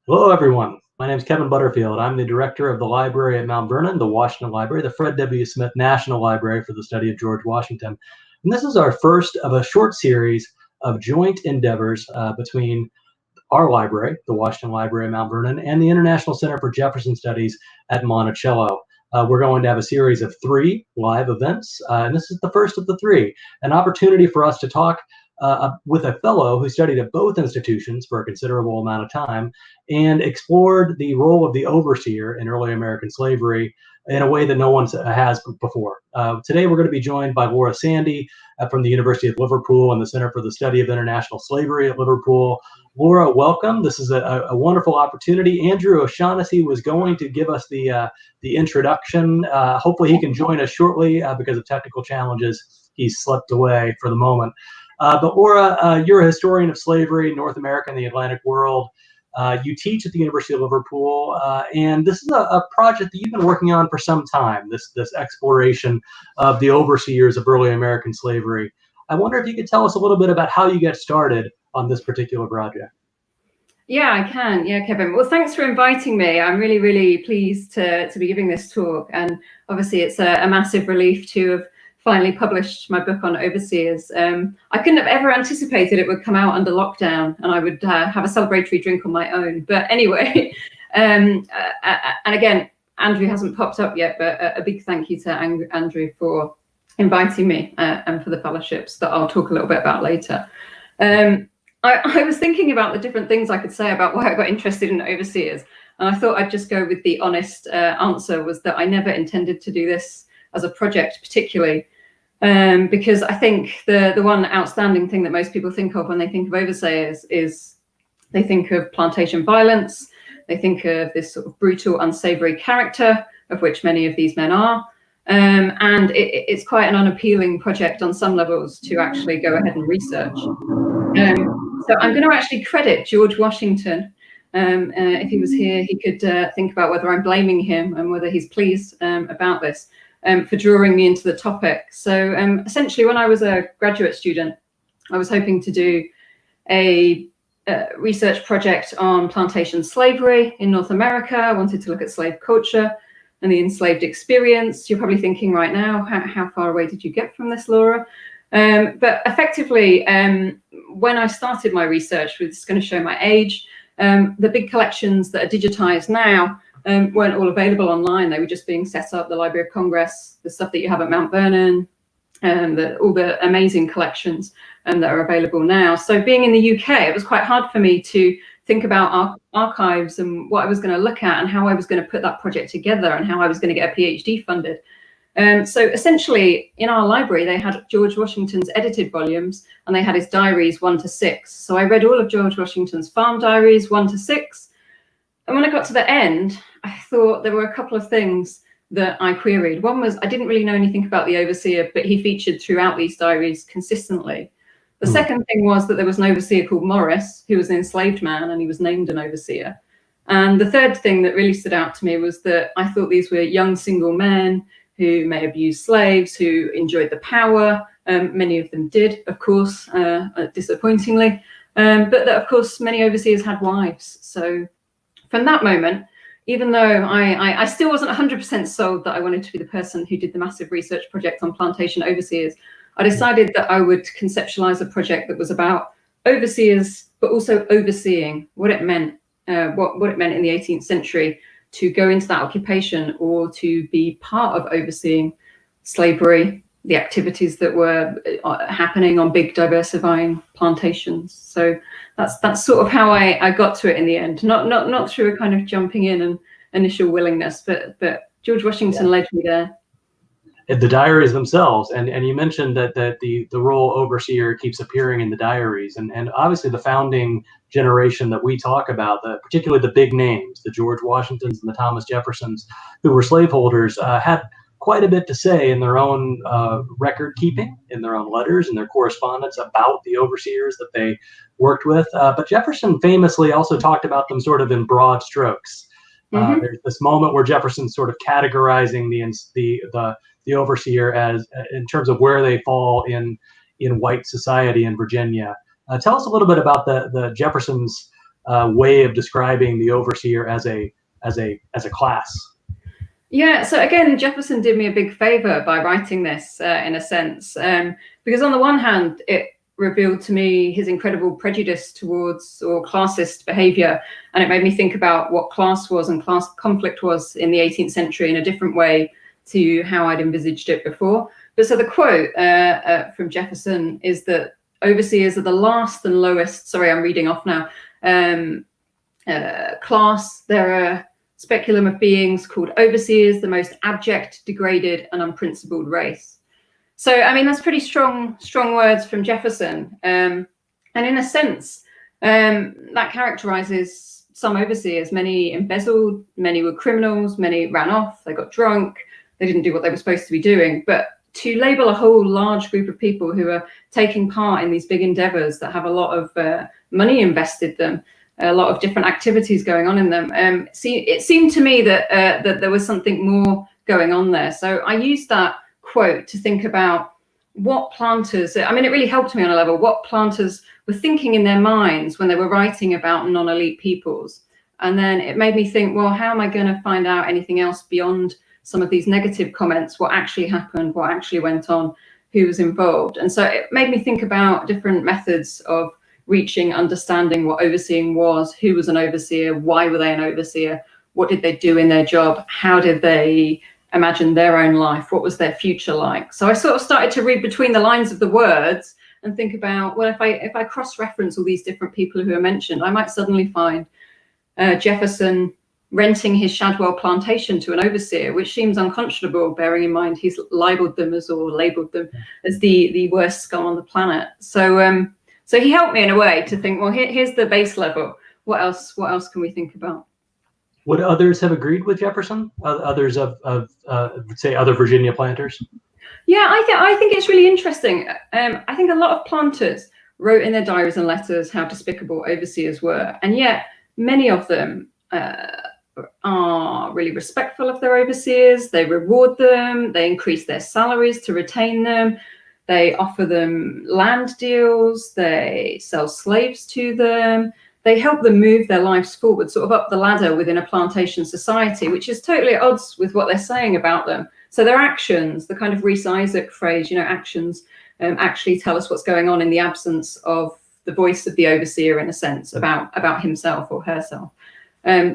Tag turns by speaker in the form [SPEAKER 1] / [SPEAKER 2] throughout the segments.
[SPEAKER 1] Hello, everyone. My name is Kevin Butterfield. I'm the director of the library at Mount Vernon, the Washington Library, the Fred W. Smith National Library for the study of George Washington. And this is our first of a short series of joint endeavors between our library, the Washington Library at Mount Vernon, and the International Center for Jefferson Studies at Monticello. We're going to have a series of 3 live events, and this is the first of the 3, an opportunity for us to talk with a fellow who studied at both institutions for a considerable amount of time and explored the role of the overseer in early American slavery in a way that no one has before. Today, we're going to be joined by Laura Sandy from the University of Liverpool and the Center for the Study of International Slavery at Liverpool. Laura, welcome. This is a wonderful opportunity. Andrew O'Shaughnessy was going to give us the introduction. Hopefully, he can join us shortly because of technical challenges. He's slept away for the moment. But Laura, you're a historian of slavery, North America and the Atlantic world. You teach at the University of Liverpool, and this is a project that you've been working on for some time, this exploration of the overseers of early American slavery. I wonder if you could tell us a little bit about how you got started on this particular project.
[SPEAKER 2] Yeah, I can. Yeah, Kevin. Well, thanks for inviting me. I'm really, really pleased to be giving this talk. And obviously, it's a massive relief to have finally published my book on overseers. I couldn't have ever anticipated it would come out under lockdown and I would have a celebratory drink on my own. But anyway, and again, Andrew hasn't popped up yet, but a big thank you to Andrew for inviting me and for the fellowships that I'll talk a little bit about later. I was thinking about the different things I could say about why I got interested in overseers. And I thought I'd just go with the honest answer was that I never intended to do this as a project particularly. Because I think the one outstanding thing that most people think of when they think of overseers is they think of plantation violence, they think of this sort of brutal, unsavory character, of which many of these men are. And it's quite an unappealing project on some levels to actually go ahead and research. So I'm going to actually credit George Washington. If he was here, he could think about whether I'm blaming him and whether he's pleased about this. For drawing me into the topic. So essentially, when I was a graduate student, I was hoping to do a research project on plantation slavery in North America. I wanted to look at slave culture and the enslaved experience. You're probably thinking right now, how far away did you get from this, Laura? But effectively, when I started my research, which is going to show my age, the big collections that are digitized now weren't all available online. They were just being set up, the Library of Congress, the stuff that you have at Mount Vernon, and all the amazing collections that are available now. So being in the UK, it was quite hard for me to think about archives and what I was going to look at and how I was going to put that project together and how I was going to get a PhD funded. So essentially, in our library, they had George Washington's edited volumes and they had his diaries 1 to 6. So I read all of George Washington's farm diaries 1 to 6. And when I got to the end, I thought there were a couple of things that I queried. One was I didn't really know anything about the overseer, but he featured throughout these diaries consistently. The second thing was that there was an overseer called Morris, who was an enslaved man, and he was named an overseer. And the third thing that really stood out to me was that I thought these were young single men who may abuse slaves, who enjoyed the power. Many of them did, of course, disappointingly. But that, of course, many overseers had wives. So from that moment, even though I still wasn't 100% sold that I wanted to be the person who did the massive research project on plantation overseers, I decided that I would conceptualize a project that was about overseers, but also overseeing what it meant, what it meant in the 18th century to go into that occupation or to be part of overseeing slavery, the activities that were happening on big diversifying plantations. So that's sort of how I got to it in the end, not through a kind of jumping in and initial willingness, but George Washington led me there.
[SPEAKER 1] The diaries themselves, and you mentioned that the role overseer keeps appearing in the diaries, and obviously the founding generation that we talk about, particularly the big names, the George Washingtons and the Thomas Jeffersons, who were slaveholders, had quite a bit to say in their own record keeping, in their own letters and their correspondence about the overseers that they worked with. But Jefferson famously also talked about them sort of in broad strokes. There's this moment where Jefferson's sort of categorizing the overseer as in terms of where they fall in white society in Virginia. Tell us a little bit about the Jefferson's way of describing the overseer as a class?
[SPEAKER 2] Yeah, so again, Jefferson did me a big favor by writing this in a sense, because on the one hand, it revealed to me his incredible prejudice towards or classist behavior, and it made me think about what class was and class conflict was in the 18th century in a different way to how I'd envisaged it before. But so the quote from Jefferson is that overseers are the last and lowest, sorry, I'm reading off now, class. They're a speculum of beings called overseers, the most abject, degraded, and unprincipled race. So, I mean, that's pretty strong words from Jefferson. And in a sense, that characterizes some overseers. Many embezzled, many were criminals, many ran off, they got drunk, they didn't do what they were supposed to be doing. But to label a whole large group of people who are taking part in these big endeavors that have a lot of money invested in them, a lot of different activities going on in them, it seemed to me that that there was something more going on there. So I used that quote to think about what planters, I mean, it really helped me on a level, what planters were thinking in their minds when they were writing about non-elite peoples. And then it made me think, well, how am I going to find out anything else beyond some of these negative comments, what actually happened, what actually went on, who was involved? And so it made me think about different methods of reaching, understanding what overseeing was, who was an overseer, why were they an overseer, what did they do in their job, how did they imagine their own life, what was their future like. So I sort of started to read between the lines of the words and think about, well, if I cross-reference all these different people who are mentioned, I might suddenly find Jefferson renting his Shadwell plantation to an overseer, which seems unconscionable, bearing in mind he's labeled them as the worst scum on the planet. So so he helped me in a way to think, well, here's the base level. What else can we think about?
[SPEAKER 1] Would others have agreed with Jefferson? Others of say other Virginia planters?
[SPEAKER 2] Yeah, I think it's really interesting. I think a lot of planters wrote in their diaries and letters how despicable overseers were, and yet many of them are really respectful of their overseers. They reward them. They increase their salaries to retain them. They offer them land deals. They sell slaves to them. They help them move their lives forward, sort of up the ladder within a plantation society, which is totally at odds with what they're saying about them. So their actions, the kind of Rhys Isaac phrase, actions actually tell us what's going on in the absence of the voice of the overseer, in a sense, about himself or herself.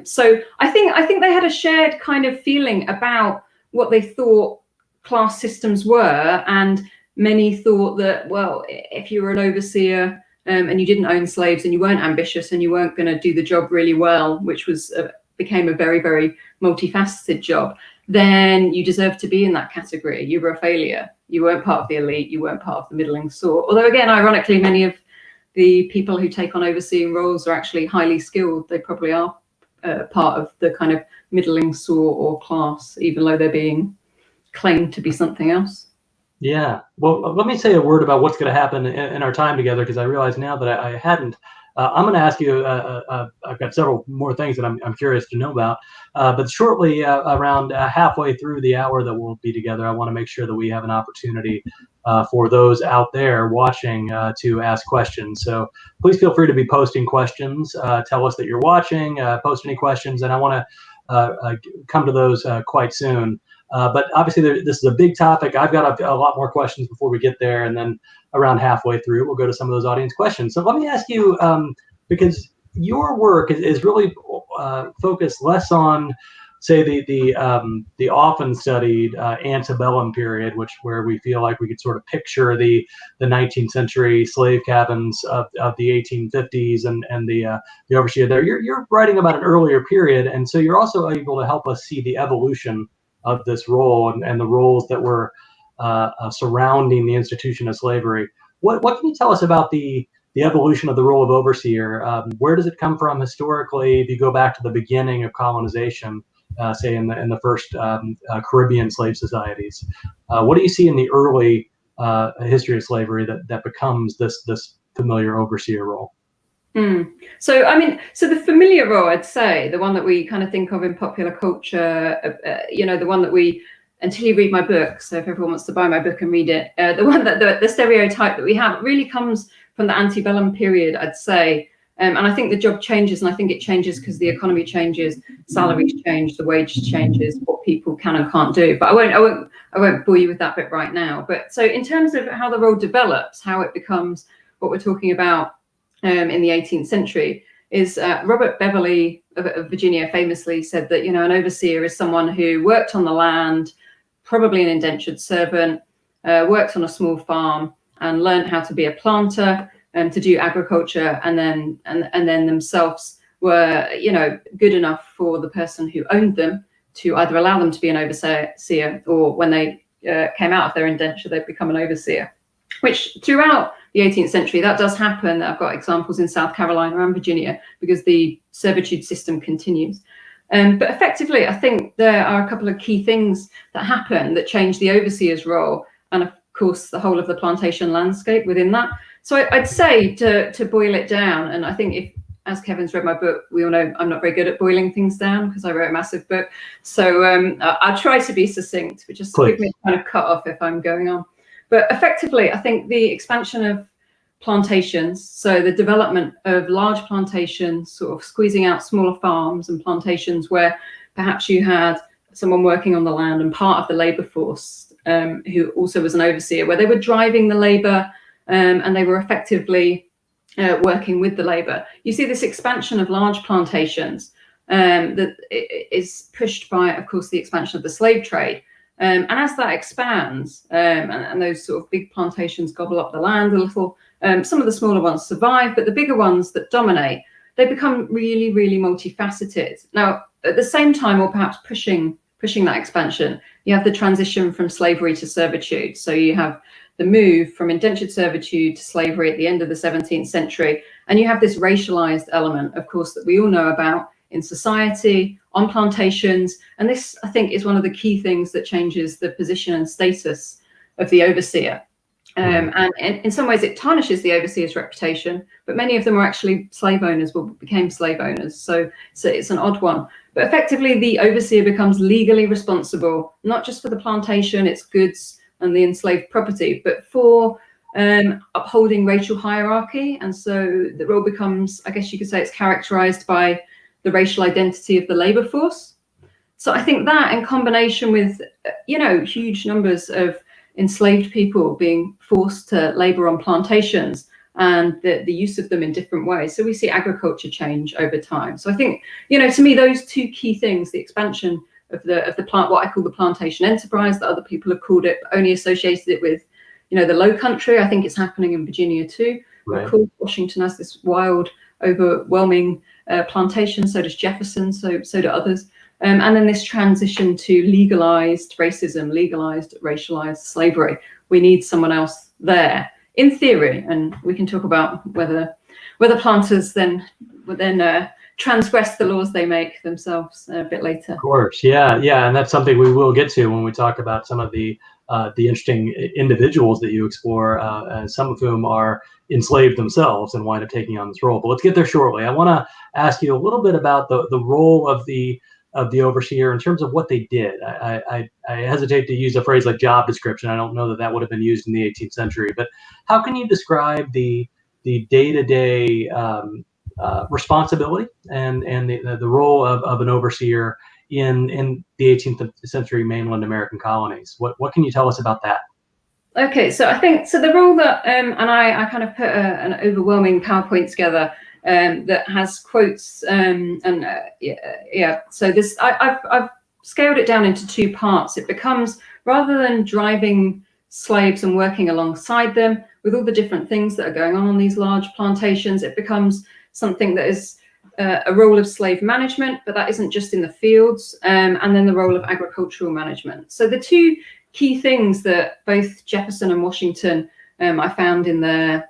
[SPEAKER 2] So I think they had a shared kind of feeling about what they thought class systems were, and many thought that, well, if you were an overseer and you didn't own slaves and you weren't ambitious and you weren't going to do the job really well, which became a very, very multifaceted job, then you deserved to be in that category. You were a failure. You weren't part of the elite. You weren't part of the middling sort. Although, again, ironically, many of the people who take on overseeing roles are actually highly skilled. They probably are part of the kind of middling sort or class, even though they're being claimed to be something else.
[SPEAKER 1] Yeah. Well, let me say a word about what's going to happen in our time together, because I realize now that I hadn't. I'm going to ask you, I've got several more things that I'm curious to know about, but shortly around halfway through the hour that we'll be together, I want to make sure that we have an opportunity for those out there watching to ask questions. So please feel free to be posting questions. Tell us that you're watching, post any questions, and I want to come to those quite soon. But obviously, this is a big topic. I've got a lot more questions before we get there, and then around halfway through, we'll go to some of those audience questions. So let me ask you, because your work is really focused less on, say, the often studied antebellum period, where we feel like we could sort of picture the 19th century slave cabins of the 1850s and the overseer there. You're writing about an earlier period, and so you're also able to help us see the evolution of this role and the roles that were surrounding the institution of slavery. What can you tell us about the evolution of the role of overseer? Where does it come from historically? If you go back to the beginning of colonization, say in the first Caribbean slave societies, what do you see in the early history of slavery that becomes this familiar overseer role?
[SPEAKER 2] So, I mean, the familiar role, I'd say, the one that we kind of think of in popular culture, the one that we, until you read my book, so if everyone wants to buy my book and read it, the one that the stereotype that we have really comes from the antebellum period, I'd say, And I think the job changes, and I think it changes because the economy changes, salaries change, the wage changes, what people can and can't do. But I won't bore you with that bit right now. But so in terms of how the role develops, how it becomes what we're talking about in the 18th century, is Robert Beverly of Virginia famously said that, you know, an overseer is someone who worked on the land, probably an indentured servant, worked on a small farm and learned how to be a planter and to do agriculture, and then themselves were, you know, good enough for the person who owned them to either allow them to be an overseer, or when they came out of their indenture, they'd become an overseer. Which throughout the 18th century, that does happen. I've got examples in South Carolina and Virginia because the servitude system continues. But effectively, I think there are a couple of key things that happen that change the overseer's role, and of course the whole of the plantation landscape within that. So I'd say to boil it down, and I think if, as Kevin's read my book, we all know I'm not very good at boiling things down because I wrote a massive book. So I'll try to be succinct, but just give me a kind of cut off if I'm going on. But effectively, I think the expansion of plantations, so the development of large plantations, sort of squeezing out smaller farms and plantations where perhaps you had someone working on the land and part of the labor force who also was an overseer, where they were driving the labor and they were effectively working with the labor. You see this expansion of large plantations that is pushed by, of course, the expansion of the slave trade. And as that expands and those sort of big plantations gobble up the land a little, some of the smaller ones survive, but the bigger ones that dominate, they become really, really multifaceted. Now, at the same time, or perhaps pushing that expansion, you have the transition from slavery to servitude. So you have the move from indentured servitude to slavery at the end of the 17th century. And you have this racialized element, of course, that we all know about in society, on plantations. And this, I think, is one of the key things that changes the position and status of the overseer. And in some ways it tarnishes the overseer's reputation, but many of them are actually slave owners, became slave owners. So it's an odd one. But effectively, the overseer becomes legally responsible, not just for the plantation, its goods and the enslaved property, but for upholding racial hierarchy. And so the role becomes, I guess you could say, it's characterized by the racial identity of the labor force. So I think that, in combination with, you know, huge numbers of enslaved people being forced to labor on plantations and the use of them in different ways. So we see agriculture change over time. So I think, you know, to me, those two key things, the expansion of the plant, what I call the plantation enterprise, that other people have called it, only associated it with, you know, the low country. I think it's happening in Virginia too. Right. Of course, Washington has this wild, overwhelming plantation. So does Jefferson. So do others. And then this transition to legalized racism, legalized racialized slavery. We need someone else there, in theory, and we can talk about whether planters then transgress the laws they make themselves a bit later.
[SPEAKER 1] Of course, yeah, and that's something we will get to when we talk about some of the interesting individuals that you explore, some of whom are enslaved themselves and wind up taking on this role. But let's get there shortly. I want to ask you a little bit about the role of the overseer in terms of what they did. I hesitate to use a phrase like job description. I don't know that would have been used in the 18th century, but how can you describe the day-to-day responsibility and the role of an overseer in the 18th century mainland American colonies? What can you tell us about that?
[SPEAKER 2] Okay, so I think the role that and I kind of put an overwhelming PowerPoint together that has quotes so this I've scaled it down into two parts. It becomes, rather than driving slaves and working alongside them with all the different things that are going on these large plantations, it becomes something that is a role of slave management, but that isn't just in the fields, and then the role of agricultural management. So the two key things that both Jefferson and Washington I found in their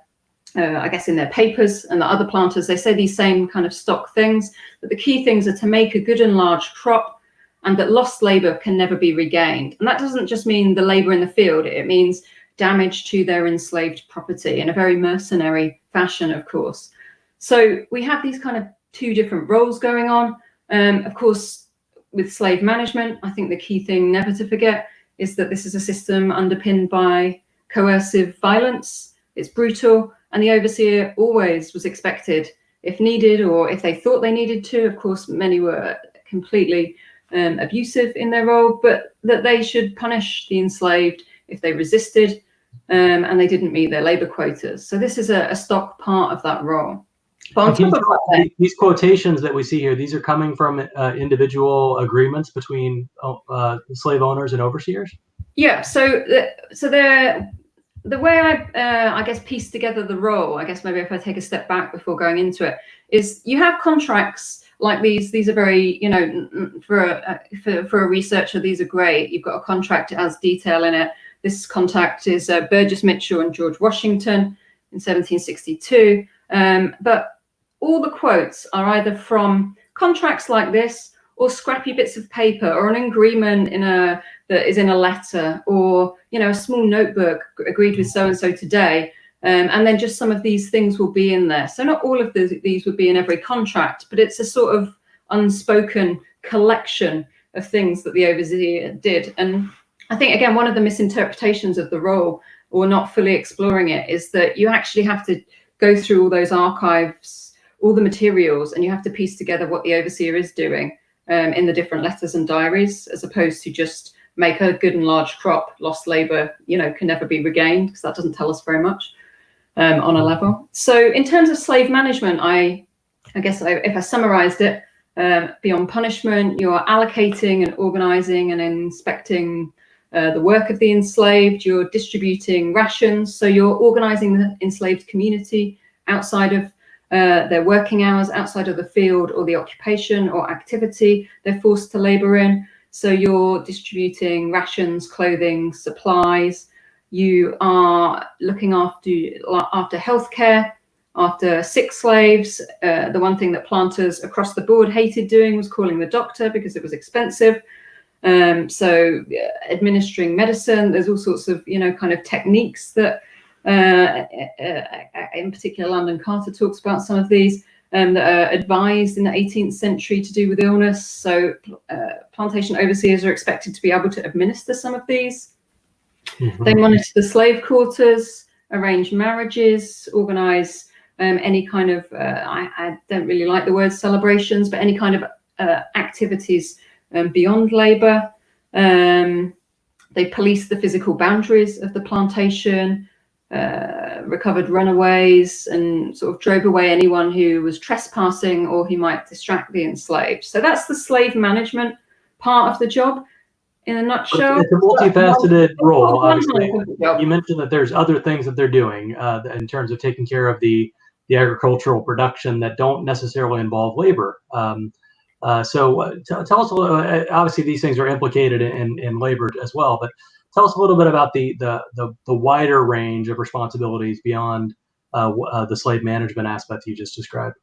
[SPEAKER 2] I guess in their papers, and the other planters, they say these same kind of stock things, that the key things are to make a good and large crop, and that lost labor can never be regained. And that doesn't just mean the labor in the field, it means damage to their enslaved property in a very mercenary fashion, of course. So we have these kind of two different roles going on. Of course, with slave management, I think the key thing never to forget is that this is a system underpinned by coercive violence. It's brutal. And the overseer always was expected if needed, or if they thought they needed to. Of course, many were completely abusive in their role, but that they should punish the enslaved if they resisted and they didn't meet their labor quotas. So this is a stock part of that role. But on top of that,
[SPEAKER 1] these quotations that we see here, these are coming from individual agreements between slave owners and overseers?
[SPEAKER 2] Yeah, so the way I guess piece together the role, I guess maybe if I take a step back before going into it, is you have contracts like these. These are very, you know, for a researcher, these are great. You've got a contract that has detail in it. This contract is Burgess Mitchell and George Washington in 1762. But all the quotes are either from contracts like this, or scrappy bits of paper, or an agreement that is in a letter, or, you know, a small notebook agreed with so and so today, and then just some of these things will be in there. So not all of these would be in every contract, but it's a sort of unspoken collection of things that the overseer did. And I think, again, one of the misinterpretations of the role, or not fully exploring it, is that you actually have to go through all those archives, all the materials, and you have to piece together what the overseer is doing in the different letters and diaries, as opposed to just make a good and large crop, lost labor, you know, can never be regained, because that doesn't tell us very much on a level. So in terms of slave management, I guess if I summarized it, beyond punishment, you're allocating and organizing and inspecting the work of the enslaved. You're distributing rations, so you're organizing the enslaved community outside of their working hours, outside of the field or the occupation or activity they're forced to labor in. So you're distributing rations, clothing, supplies. You are looking after healthcare, after sick slaves. The one thing that planters across the board hated doing was calling the doctor, because it was expensive. So administering medicine, there's all sorts of, you know, kind of techniques that in particular London Carter talks about some of these that are advised in the 18th century to do with illness. So plantation overseers are expected to be able to administer some of these. Mm-hmm. They monitor the slave quarters, arrange marriages, organize any kind of, I don't really like the word celebrations, but any kind of activities beyond labor. They police the physical boundaries of the plantation, recovered runaways, and sort of drove away anyone who was trespassing or who might distract the enslaved. So that's the slave management part of the job in a nutshell.
[SPEAKER 1] It's a multifaceted role, obviously. You mentioned that there's other things that they're doing in terms of taking care of the agricultural production that don't necessarily involve labor. So tell us a little. Obviously, these things are implicated in labor as well, but tell us a little bit about the wider range of responsibilities beyond the slave management aspect you just described.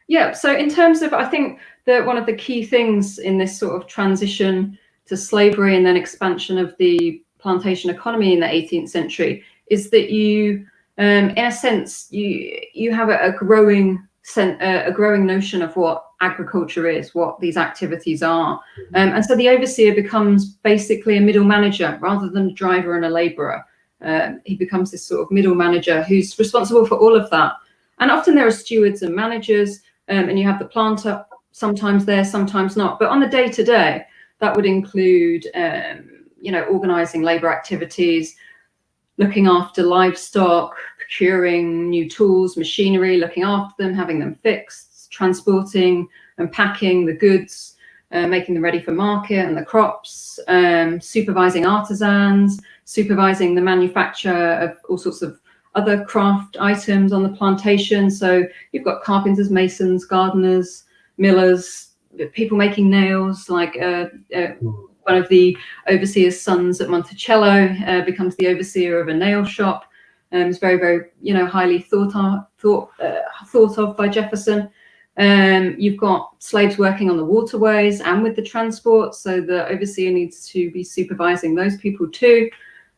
[SPEAKER 2] Yeah. So in terms of, I think that one of the key things in this sort of transition to slavery and then expansion of the plantation economy in the 18th century is that you, in a sense, you have a growing notion of what agriculture is, what these activities are. And so the overseer becomes basically a middle manager rather than a driver and a laborer. He becomes this sort of middle manager who's responsible for all of that. And often there are stewards and managers, and you have the planter sometimes there, sometimes not. But on the day-to-day, that would include, organizing labor activities, looking after livestock, procuring new tools, machinery, looking after them, having them fixed, transporting and packing the goods, making them ready for market and the crops, supervising artisans, supervising the manufacture of all sorts of other craft items on the plantation. So you've got carpenters, masons, gardeners, millers, people making nails, like one of the overseer's sons at Monticello becomes the overseer of a nail shop. It's very, very, highly thought of by Jefferson. You've got slaves working on the waterways and with the transport, so the overseer needs to be supervising those people too,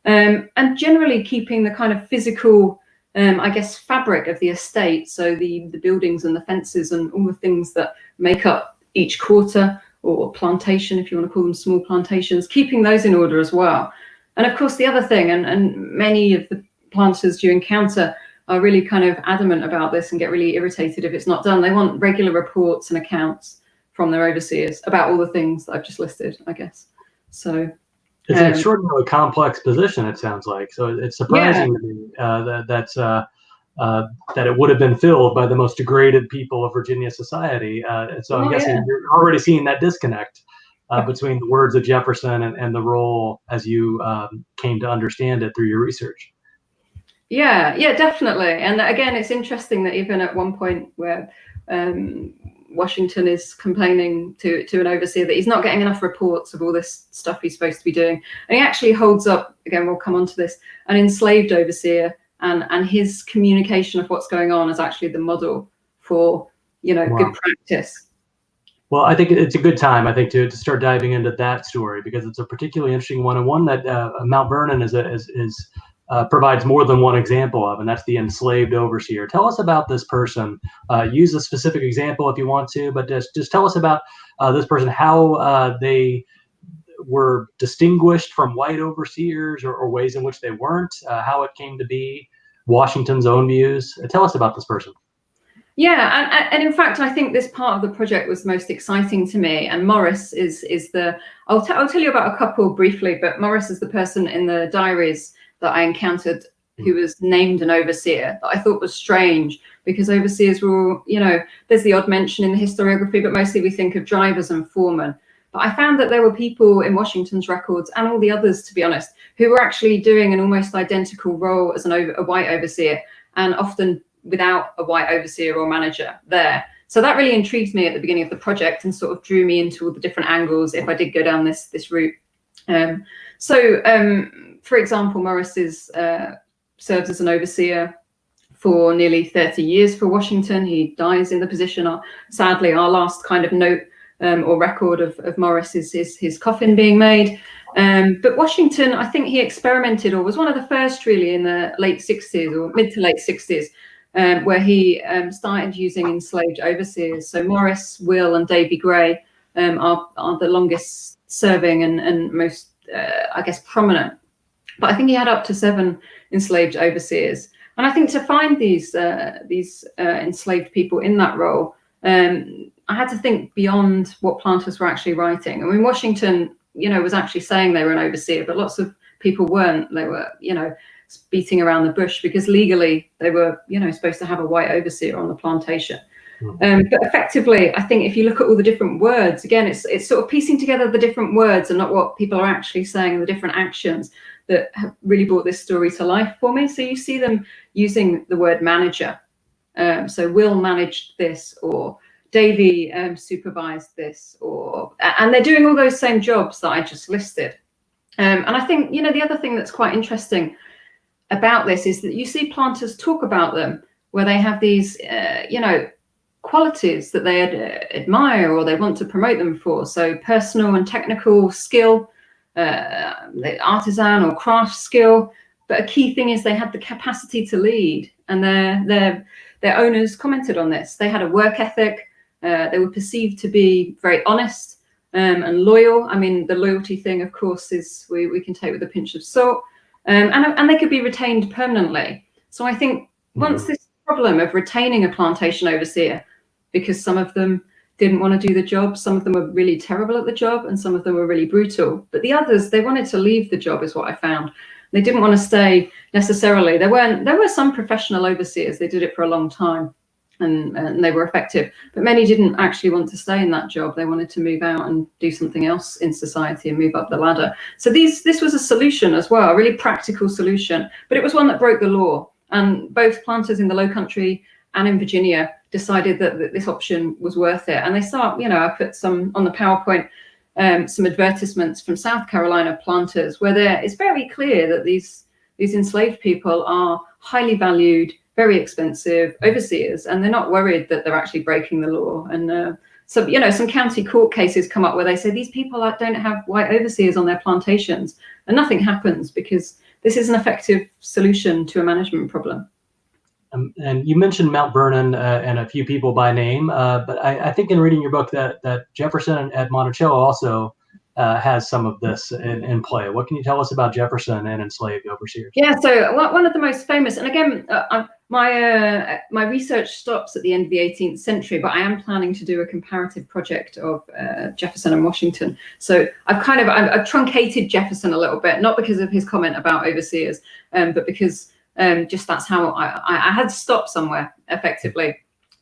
[SPEAKER 2] and generally keeping the kind of physical, fabric of the estate, so the buildings and the fences and all the things that make up each quarter or plantation, if you want to call them small plantations, keeping those in order as well. And of course, the other thing, and many of the planters you encounter are really kind of adamant about this and get really irritated if it's not done. They want regular reports and accounts from their overseers about all the things that I've just listed, I guess. So
[SPEAKER 1] it's an extraordinarily complex position, it sounds like. So it's surprising to me that it would have been filled by the most degraded people of Virginia society. And so I'm guessing you're already seeing that disconnect between the words of Jefferson and the role as you came to understand it through your research.
[SPEAKER 2] Yeah, definitely. And again, it's interesting that even at one point where Washington is complaining to an overseer that he's not getting enough reports of all this stuff he's supposed to be doing, and he actually holds up, again, we'll come on to this, an enslaved overseer, and his communication of what's going on is actually the model for, good practice.
[SPEAKER 1] Well, I think it's a good time, I think, to start diving into that story, because it's a particularly interesting one, and one that Mount Vernon provides more than one example of, and that's the enslaved overseer. Tell us about this person. Use a specific example if you want to, but just tell us about this person, how they were distinguished from white overseers, or ways in which they weren't, how it came to be, Washington's own views. Tell us about this person.
[SPEAKER 2] Yeah, and in fact, I think this part of the project was most exciting to me. And Morris is the, I'll tell you about a couple briefly, but Morris is the person in the diaries that I encountered who was named an overseer that I thought was strange, because overseers were, there's the odd mention in the historiography, but mostly we think of drivers and foremen. But I found that there were people in Washington's records, and all the others, to be honest, who were actually doing an almost identical role as a white overseer, and often without a white overseer or manager there. So that really intrigued me at the beginning of the project and sort of drew me into all the different angles if I did go down this route. For example, Morris serves as an overseer for nearly 30 years for Washington. He dies in the position. Sadly, our last kind of note or record of Morris is his coffin being made. But Washington, I think he experimented, or was one of the first really, in the late 60s or mid to late 60s, where he started using enslaved overseers. So Morris, Will, and Davy Gray are the longest serving and most, I guess, prominent. But I think he had up to 7 enslaved overseers. And I think to find these enslaved people in that role, I had to think beyond what planters were actually writing. I mean, Washington, was actually saying they were an overseer, but lots of people weren't. They were, beating around the bush, because legally they were, supposed to have a white overseer on the plantation. But effectively, I think if you look at all the different words, again, it's sort of piecing together the different words and not what people are actually saying, and the different actions that have really brought this story to life for me. So you see them using the word manager. So Will managed this, or Davy supervised this, and they're doing all those same jobs that I just listed. And I think, the other thing that's quite interesting about this is that you see planters talk about them, where they have these, qualities that they admire or they want to promote them for. So personal and technical skill, artisan or craft skill. But a key thing is they had the capacity to lead, and their owners commented on this. They had a work ethic. They were perceived to be very honest and loyal. I mean, the loyalty thing, of course, is we can take with a pinch of salt. And they could be retained permanently. So I think once this problem of retaining a plantation overseer, because some of them didn't want to do the job, some of them were really terrible at the job, and some of them were really brutal. But the others, they wanted to leave the job, is what I found. They didn't want to stay necessarily. There were some professional overseers. They did it for a long time, and they were effective. But many didn't actually want to stay in that job. They wanted to move out and do something else in society and move up the ladder. So this was a solution as well, a really practical solution. But it was one that broke the law. And both planters in the Low Country and in Virginia decided that this option was worth it. And they start, I put some on the PowerPoint, some advertisements from South Carolina planters, where it's very clear that these enslaved people are highly valued, very expensive overseers, and they're not worried that they're actually breaking the law. And so, some county court cases come up where they say these people don't have white overseers on their plantations, and nothing happens because this is an effective solution to a management problem.
[SPEAKER 1] And you mentioned Mount Vernon and a few people by name, but I think in reading your book that Jefferson at Monticello also has some of this in play. What can you tell us about Jefferson and enslaved overseers?
[SPEAKER 2] Yeah, so one of the most famous, and again, My research stops at the end of the 18th century, but I am planning to do a comparative project of Jefferson and Washington. So I've truncated Jefferson a little bit, not because of his comment about overseers, but because just that's how I had to stop somewhere effectively.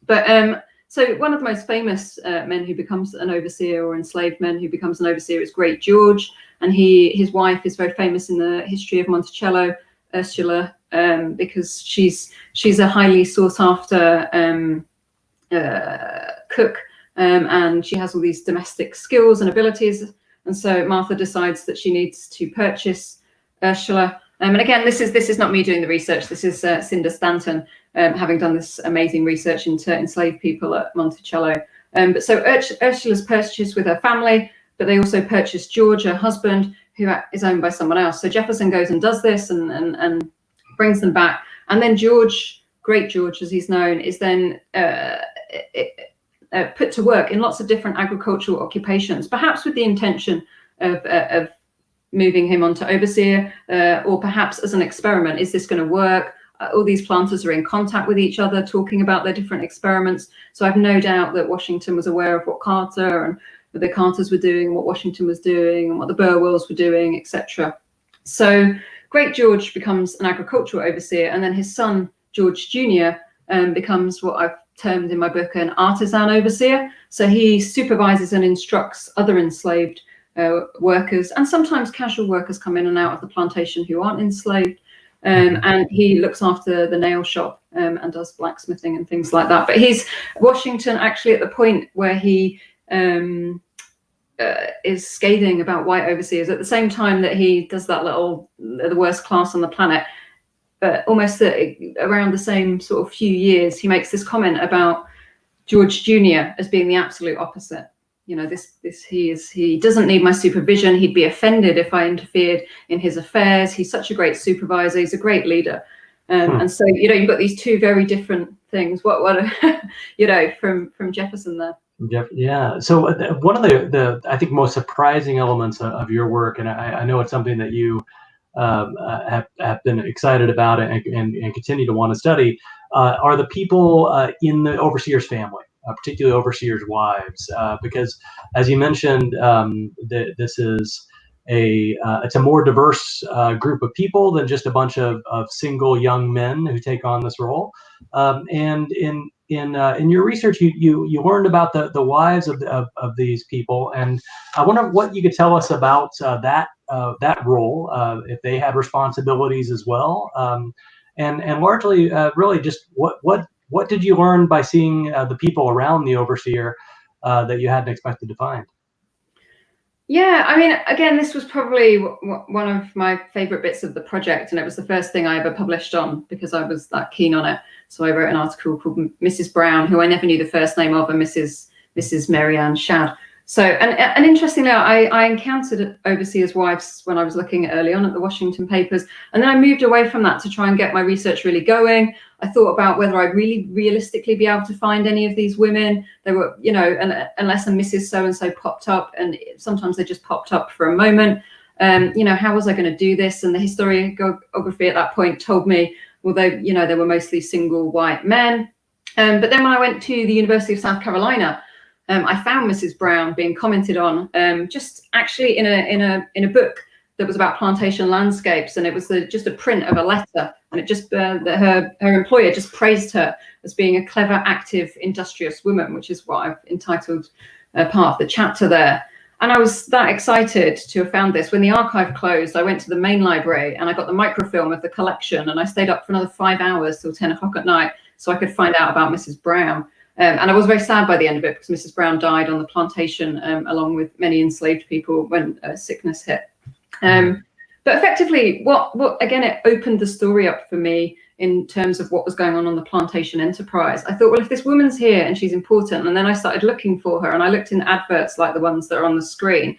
[SPEAKER 2] But so one of the most famous men who becomes an overseer, or enslaved men who becomes an overseer, is Great George, and his wife is very famous in the history of Monticello, Ursula, because she's a highly sought after cook, and she has all these domestic skills and abilities. And so Martha decides that she needs to purchase Ursula. And again, this is not me doing the research. This is Cinder Stanton, having done this amazing research into enslaved people at Monticello. But so Ursula's purchased with her family, but they also purchase George, her husband, who is owned by someone else. So Jefferson goes and does this and brings them back. And then George, Great George as he's known, is then put to work in lots of different agricultural occupations, perhaps with the intention of moving him on to overseer, or perhaps as an experiment. Is this going to work? All these planters are in contact with each other, talking about their different experiments. So I've no doubt that Washington was aware of what Carter and what the Carters were doing, what Washington was doing, and what the Burwells were doing, etc. So Great George becomes an agricultural overseer, and then his son, George Jr., becomes what I've termed in my book an artisan overseer. So he supervises and instructs other enslaved workers, and sometimes casual workers come in and out of the plantation who aren't enslaved. And he looks after the nail shop and does blacksmithing and things like that. But he's Washington actually at the point where he is scathing about white overseers at the same time that he does that little the worst class on the planet. But almost around the same sort of few years, he makes this comment about George Jr. as being the absolute opposite. You know, he doesn't need my supervision. He'd be offended if I interfered in his affairs. He's such a great supervisor. He's a great leader. And so, you know, you've got these two very different things. What you know, from Jefferson there.
[SPEAKER 1] Yeah. So one of the I think most surprising elements of your work, and I know it's something that you have been excited about and continue to want to study, are the people in the overseer's family. Particularly overseers' wives, because, as you mentioned, this is it's a more diverse group of people than just a bunch of single young men who take on this role. And in your research, you learned about the wives of these people, and I wonder what you could tell us about that role, if they had responsibilities as well, and largely, really, just what did you learn by seeing the people around the overseer that you hadn't expected to find?
[SPEAKER 2] Yeah, I mean, again, this was probably one of my favorite bits of the project, and it was the first thing I ever published on because I was that keen on it. So I wrote an article called Mrs. Brown, who I never knew the first name of, and Mrs. Marianne Shad. So, and interestingly, I encountered overseers' wives when I was looking early on at the Washington papers, and then I moved away from that to try and get my research really going. I thought about whether I'd really realistically be able to find any of these women. They were, you know, unless a Mrs. So-and-so popped up, and sometimes they just popped up for a moment. You know, how was I going to do this? And the historiography at that point told me, well, they were mostly single white men. But then when I went to the University of South Carolina, I found Mrs. Brown being commented on just actually in a book that was about plantation landscapes, and it was just a print of a letter, and it just her employer just praised her as being a clever, active, industrious woman, which is what I've entitled part of the chapter there. And I was that excited to have found this. When the archive closed, I went to the main library and I got the microfilm of the collection, and I stayed up for another 5 hours till 10 o'clock at night so I could find out about Mrs. Brown. And I was very sad by the end of it because Mrs. Brown died on the plantation along with many enslaved people when sickness hit. But effectively, what again, it opened the story up for me in terms of what was going on the plantation enterprise. I thought, well, if this woman's here and she's important, and then I started looking for her, and I looked in adverts like the ones that are on the screen,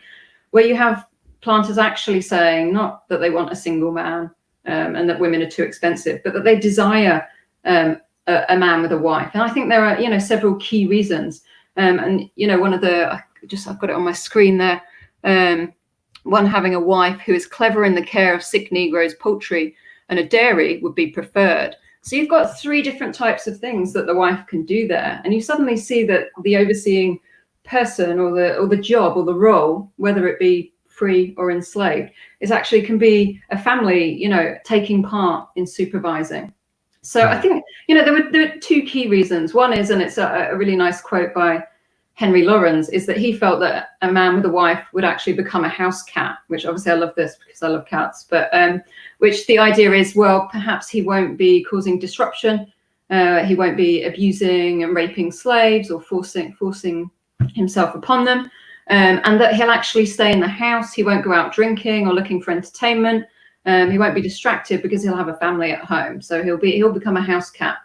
[SPEAKER 2] where you have planters actually saying not that they want a single man and that women are too expensive, but that they desire a man with a wife. And I think there are, you know, several key reasons. And, you know, one of the, I've got it on my screen there. One, having a wife who is clever in the care of sick Negroes, poultry, and a dairy would be preferred. So you've got 3 different types of things that the wife can do there, and you suddenly see that the overseeing person or the job or the role, whether it be free or enslaved, is actually can be a family, taking part in supervising. So I think, there were 2 key reasons. One is, and it's a really nice quote by Henry Lawrence, is that he felt that a man with a wife would actually become a house cat, which obviously I love this because I love cats, but which the idea is, well, perhaps he won't be causing disruption, he won't be abusing and raping slaves or forcing himself upon them, and that he'll actually stay in the house. He won't go out drinking or looking for entertainment. He won't be distracted because he'll have a family at home. So he'll become a house cat.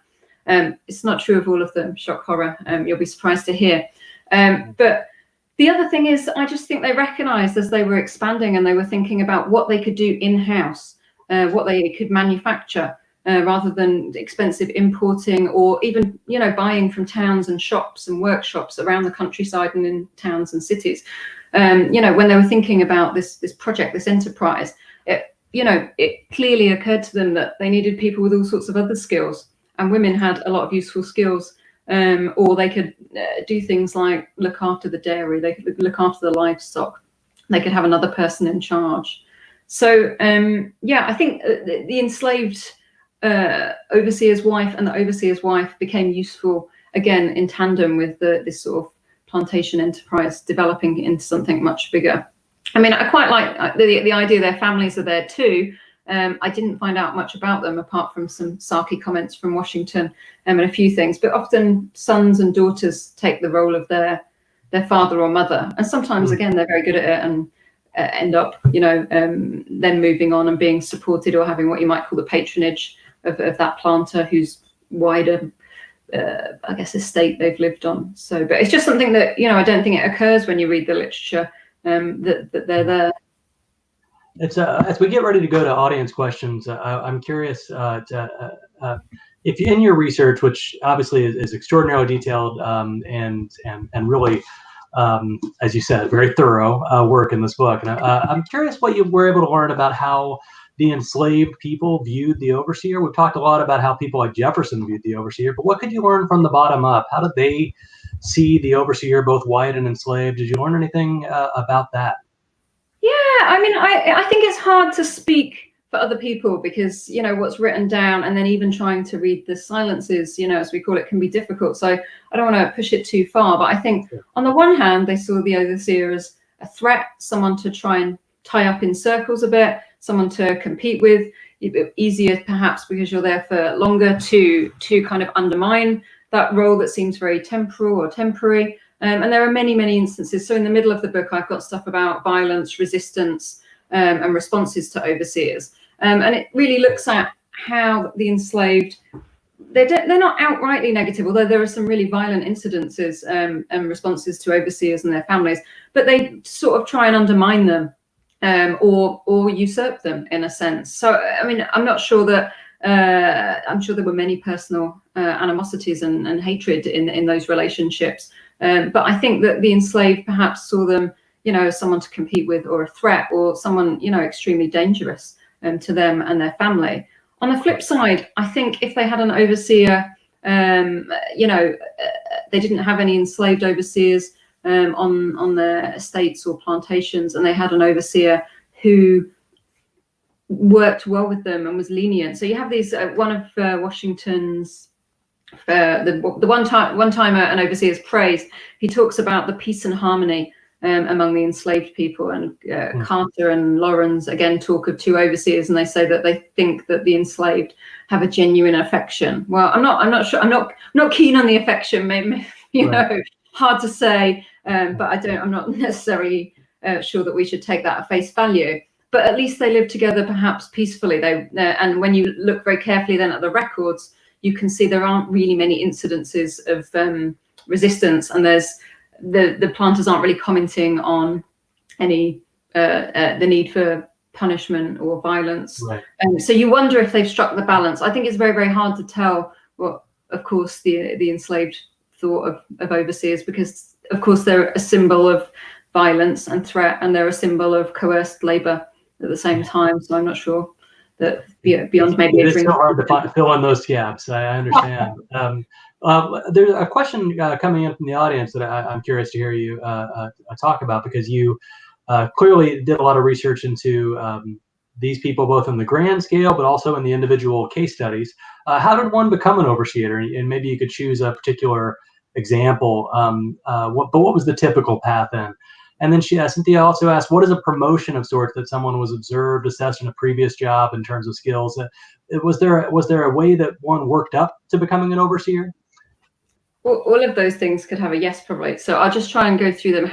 [SPEAKER 2] It's not true of all of them. Shock horror. You'll be surprised to hear. But the other thing is, I just think they recognized as they were expanding and they were thinking about what they could do in-house, what they could manufacture, rather than expensive importing or even, buying from towns and shops and workshops around the countryside and in towns and cities. When they were thinking about this project, this enterprise, it clearly occurred to them that they needed people with all sorts of other skills, and women had a lot of useful skills, or they could do things like look after the dairy, they could look after the livestock, they could have another person in charge. So I think the enslaved overseer's wife and the overseer's wife became useful again in tandem with this sort of plantation enterprise developing into something much bigger. I mean, I quite like the idea their families are there too. I didn't find out much about them apart from some sarky comments from Washington and a few things, but often sons and daughters take the role of their father or mother, and sometimes again they're very good at it and end up then moving on and being supported or having what you might call the patronage of that planter whose wider I guess estate they've lived on. So, but it's just something that I don't think it occurs when you read the literature, that they're there.
[SPEAKER 1] It's as we get ready to go to audience questions, I'm curious if in your research, which obviously is extraordinarily detailed and really, as you said, very thorough work in this book, and I'm curious what you were able to learn about how the enslaved people viewed the overseer. We've talked a lot about how people like Jefferson viewed the overseer, but what could you learn from the bottom up? How did they see the overseer, both white and enslaved? Did you learn anything about that?
[SPEAKER 2] Yeah, I mean, I think it's hard to speak for other people because, what's written down and then even trying to read the silences, as we call it, can be difficult. So I don't want to push it too far. But I think on the one hand, they saw the overseer as a threat, someone to try and tie up in circles a bit, someone to compete with, easier perhaps because you're there for longer to kind of undermine that role that seems very temporal or temporary. And there are many, many instances. So in the middle of the book, I've got stuff about violence, resistance, and responses to overseers. And it really looks at how the enslaved, they're not outrightly negative, although there are some really violent incidences and responses to overseers and their families, but they sort of try and undermine them or usurp them in a sense. So, I mean, I'm not sure that, I'm sure there were many personal animosities and hatred in those relationships. But I think that the enslaved perhaps saw them, as someone to compete with or a threat or someone, extremely dangerous to them and their family. On the flip side, I think if they had an overseer, they didn't have any enslaved overseers on their estates or plantations, and they had an overseer who worked well with them and was lenient. So you have these, one of Washington's, the one-timer an overseer is praised. He talks about the peace and harmony among the enslaved people, and Carter and Lawrence again talk of 2 overseers, and they say that they think that the enslaved have a genuine affection. Well, I'm not sure. I'm not keen on the affection. Maybe, hard to say, but I'm not necessarily sure that we should take that at face value. But at least they live together, perhaps peacefully. And when you look very carefully then at the records, you can see there aren't really many incidences of resistance, and there's the planters aren't really commenting on any the need for punishment or violence. Right. So you wonder if they've struck the balance. I think it's very, very hard to tell what, of course, the enslaved thought of overseers, because, of course, they're a symbol of violence and threat, and they're a symbol of coerced labor at the same time. So I'm not sure beyond maybe
[SPEAKER 1] it
[SPEAKER 2] a
[SPEAKER 1] is
[SPEAKER 2] drink.
[SPEAKER 1] so hard to fill in those gaps. I understand. There's a question coming in from the audience that I'm curious to hear you talk about, because you clearly did a lot of research into these people, both on the grand scale, but also in the individual case studies. How did one become an overseer? And maybe you could choose a particular example. What was the typical path then? And then Cynthia also asked, what is a promotion of sorts that someone was observed, assessed in a previous job in terms of skills? Was there a way that one worked up to becoming an overseer?
[SPEAKER 2] Well, all of those things could have a yes, probably. So I'll just try and go through them.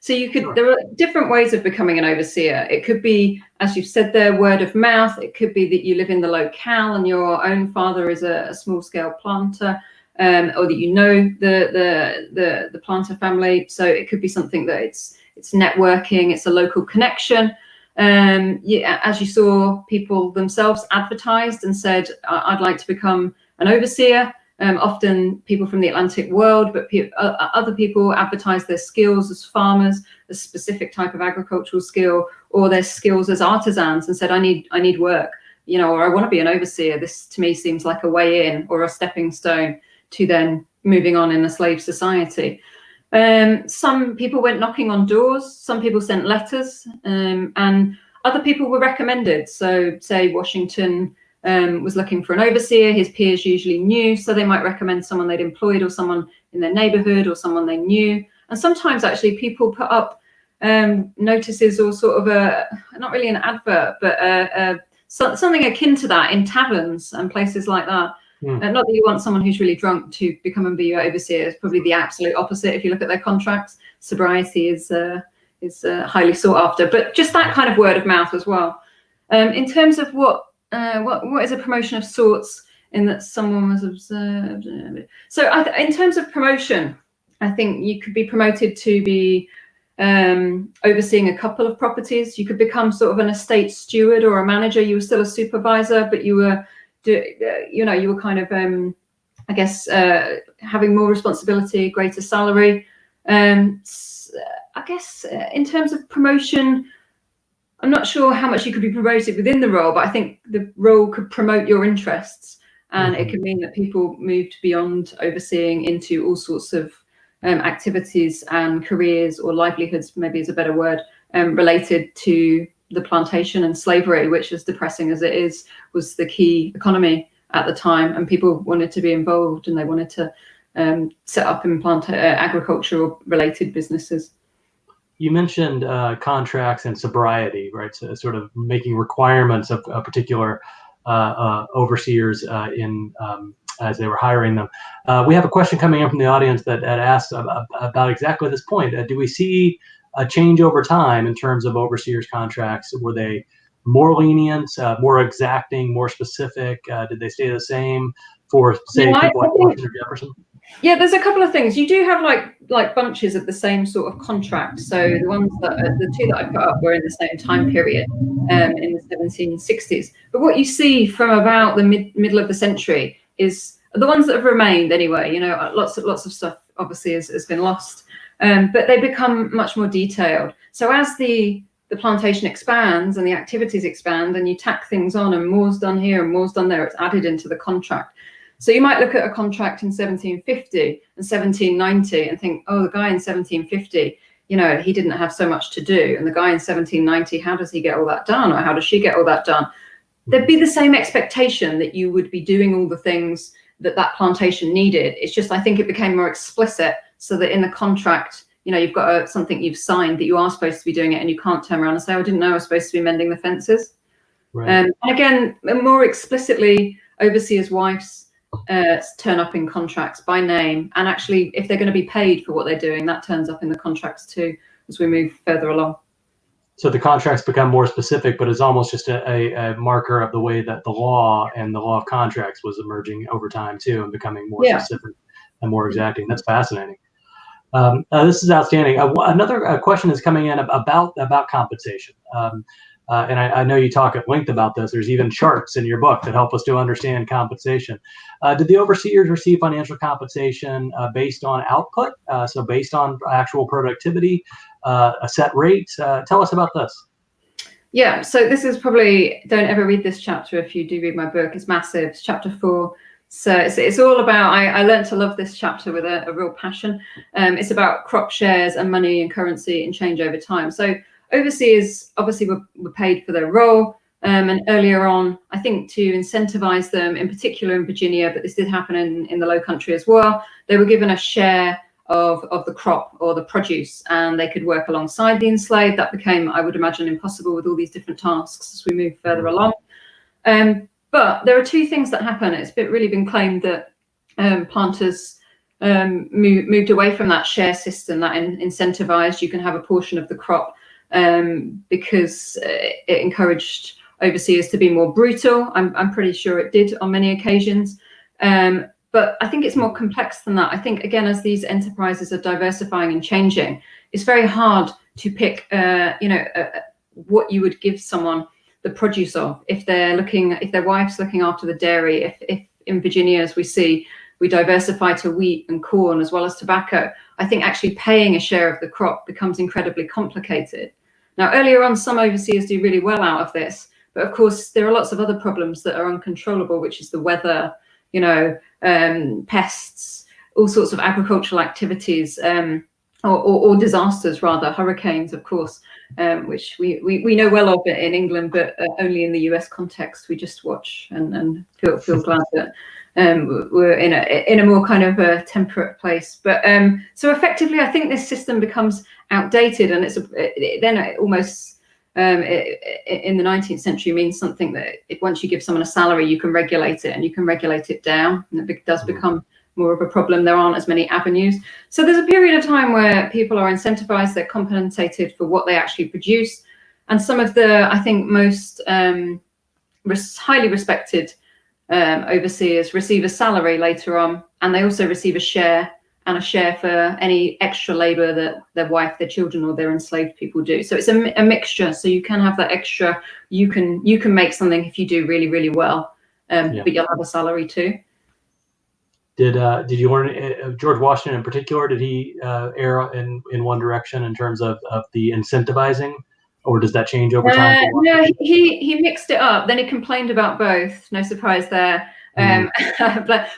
[SPEAKER 2] There are different ways of becoming an overseer. It could be, as you've said there, word of mouth. It could be that you live in the locale and your own father is a small scale planter, or that you know the planter family. So it could be something that it's networking, it's a local connection. As you saw, people themselves advertised and said, I'd like to become an overseer. Often people from the Atlantic world, but other people advertise their skills as farmers, a specific type of agricultural skill, or their skills as artisans, and said, I need work, or I want to be an overseer. This to me seems like a way in, or a stepping stone to then moving on in a slave society. Some people went knocking on doors, some people sent letters, and other people were recommended. So say Washington was looking for an overseer, his peers usually knew, so they might recommend someone they'd employed or someone in their neighborhood or someone they knew. And sometimes actually people put up notices or sort of not really an advert, but something akin to that in taverns and places like that. Not that you want someone who's really drunk to become and be your overseer. It's probably the absolute opposite if you look at their contracts. Sobriety is highly sought after, but just that kind of word of mouth as well. In terms of what is a promotion of sorts, in that someone was observed? So in terms of promotion, I think you could be promoted to be overseeing a couple of properties. You could become sort of an estate steward or a manager. You were still a supervisor, but you were you were kind of I guess having more responsibility, greater salary. I guess in terms of promotion, I'm not sure how much you could be promoted within the role, but I think the role could promote your interests, and it could mean that people moved beyond overseeing into all sorts of activities and careers, or livelihoods, maybe is a better word, related to the plantation and slavery, which, as depressing as it is, was the key economy at the time, and people wanted to be involved and they wanted to set up and plant agricultural related businesses.
[SPEAKER 1] You mentioned contracts and sobriety, right? So sort of making requirements of particular overseers as they were hiring them. We have a question coming in from the audience that asks about exactly this point. Do we see a change over time in terms of overseers' contracts? Were they more lenient, more exacting, more specific? Did they stay the same for, say, people like Washington or Jefferson?
[SPEAKER 2] Yeah, there's a couple of things. You do have like bunches of the same sort of contract. So the ones the two that I put up were in the same time period, in the 1760s. But what you see from about the middle of the century is the ones that have remained anyway. Lots of stuff obviously has been lost, but they become much more detailed. So as the plantation expands and the activities expand, and you tack things on, and more's done here and more's done there, it's added into the contract. So you might look at a contract in 1750 and 1790 and think, oh, the guy in 1750, he didn't have so much to do. And the guy in 1790, how does he get all that done? Or how does she get all that done? There'd be the same expectation that you would be doing all the things that plantation needed. It's just, I think it became more explicit, so that in the contract, you've got something you've signed that you are supposed to be doing it, and you can't turn around and say, oh, I didn't know I was supposed to be mending the fences. Right. And again, more explicitly, overseers' wives turn up in contracts by name, and actually if they're going to be paid for what they're doing, that turns up in the contracts too as we move further along. So the contracts become more specific, but it's almost just a marker of the way that the law and the law of contracts was emerging over time too, and becoming more specific and more exacting. That's fascinating. This is outstanding. Another question is coming in about compensation. And I know you talk at length about this. There's even charts in your book that help us to understand compensation. Did the overseers receive financial compensation based on output? So based on actual productivity, a set rate? Tell us about this. Yeah, so this is probably, don't ever read this chapter if you do read my book. It's massive. It's chapter 4. So it's all about, I learned to love this chapter with a real passion. It's about crop shares and money and currency and change over time. So overseers obviously were paid for their role. And earlier on, I think to incentivize them, in particular in Virginia, but this did happen in the Low Country as well, they were given a share of the crop or the produce, and they could work alongside the enslaved. That became, I would imagine, impossible with all these different tasks as we move further along. But there are two things that happen. It's really been claimed that planters moved away from that share system that incentivized you can have a portion of the crop because it encouraged overseers to be more brutal. I'm pretty sure it did on many occasions. But I think it's more complex than that. I think, again, as these enterprises are diversifying and changing, it's very hard to pick, what you would give someone the produce of if their wife's looking after the dairy. If in Virginia, as we see, we diversify to wheat and corn as well as tobacco, I think actually paying a share of the crop becomes incredibly complicated. Now, earlier on, some overseers do really well out of this, but of course, there are lots of other problems that are uncontrollable, which is the weather, pests, all sorts of agricultural activities, or disasters rather, hurricanes, of course, which we know well of it in England, but only in the US context. We just watch and feel glad that we're in a more kind of a temperate place. But so effectively, I think this system becomes outdated, and then it almost in the 19th century means something that once you give someone a salary, you can regulate it, and you can regulate it down, and it does become more of a problem. There aren't as many avenues. So there's a period of time where people are incentivized, they're compensated for what they actually produce. And some of the, I think, most highly respected overseers receive a salary later on, and they also receive a share for any extra labor that their wife, their children, or their enslaved people do. So it's a mixture. So you can have that extra. You can make something if you do really, really well, but you'll have a salary too.
[SPEAKER 1] Did you learn George Washington in particular? Did he err in one direction in terms of the incentivizing, or does that change over time?
[SPEAKER 2] No, he mixed it up. Then he complained about both. No surprise there.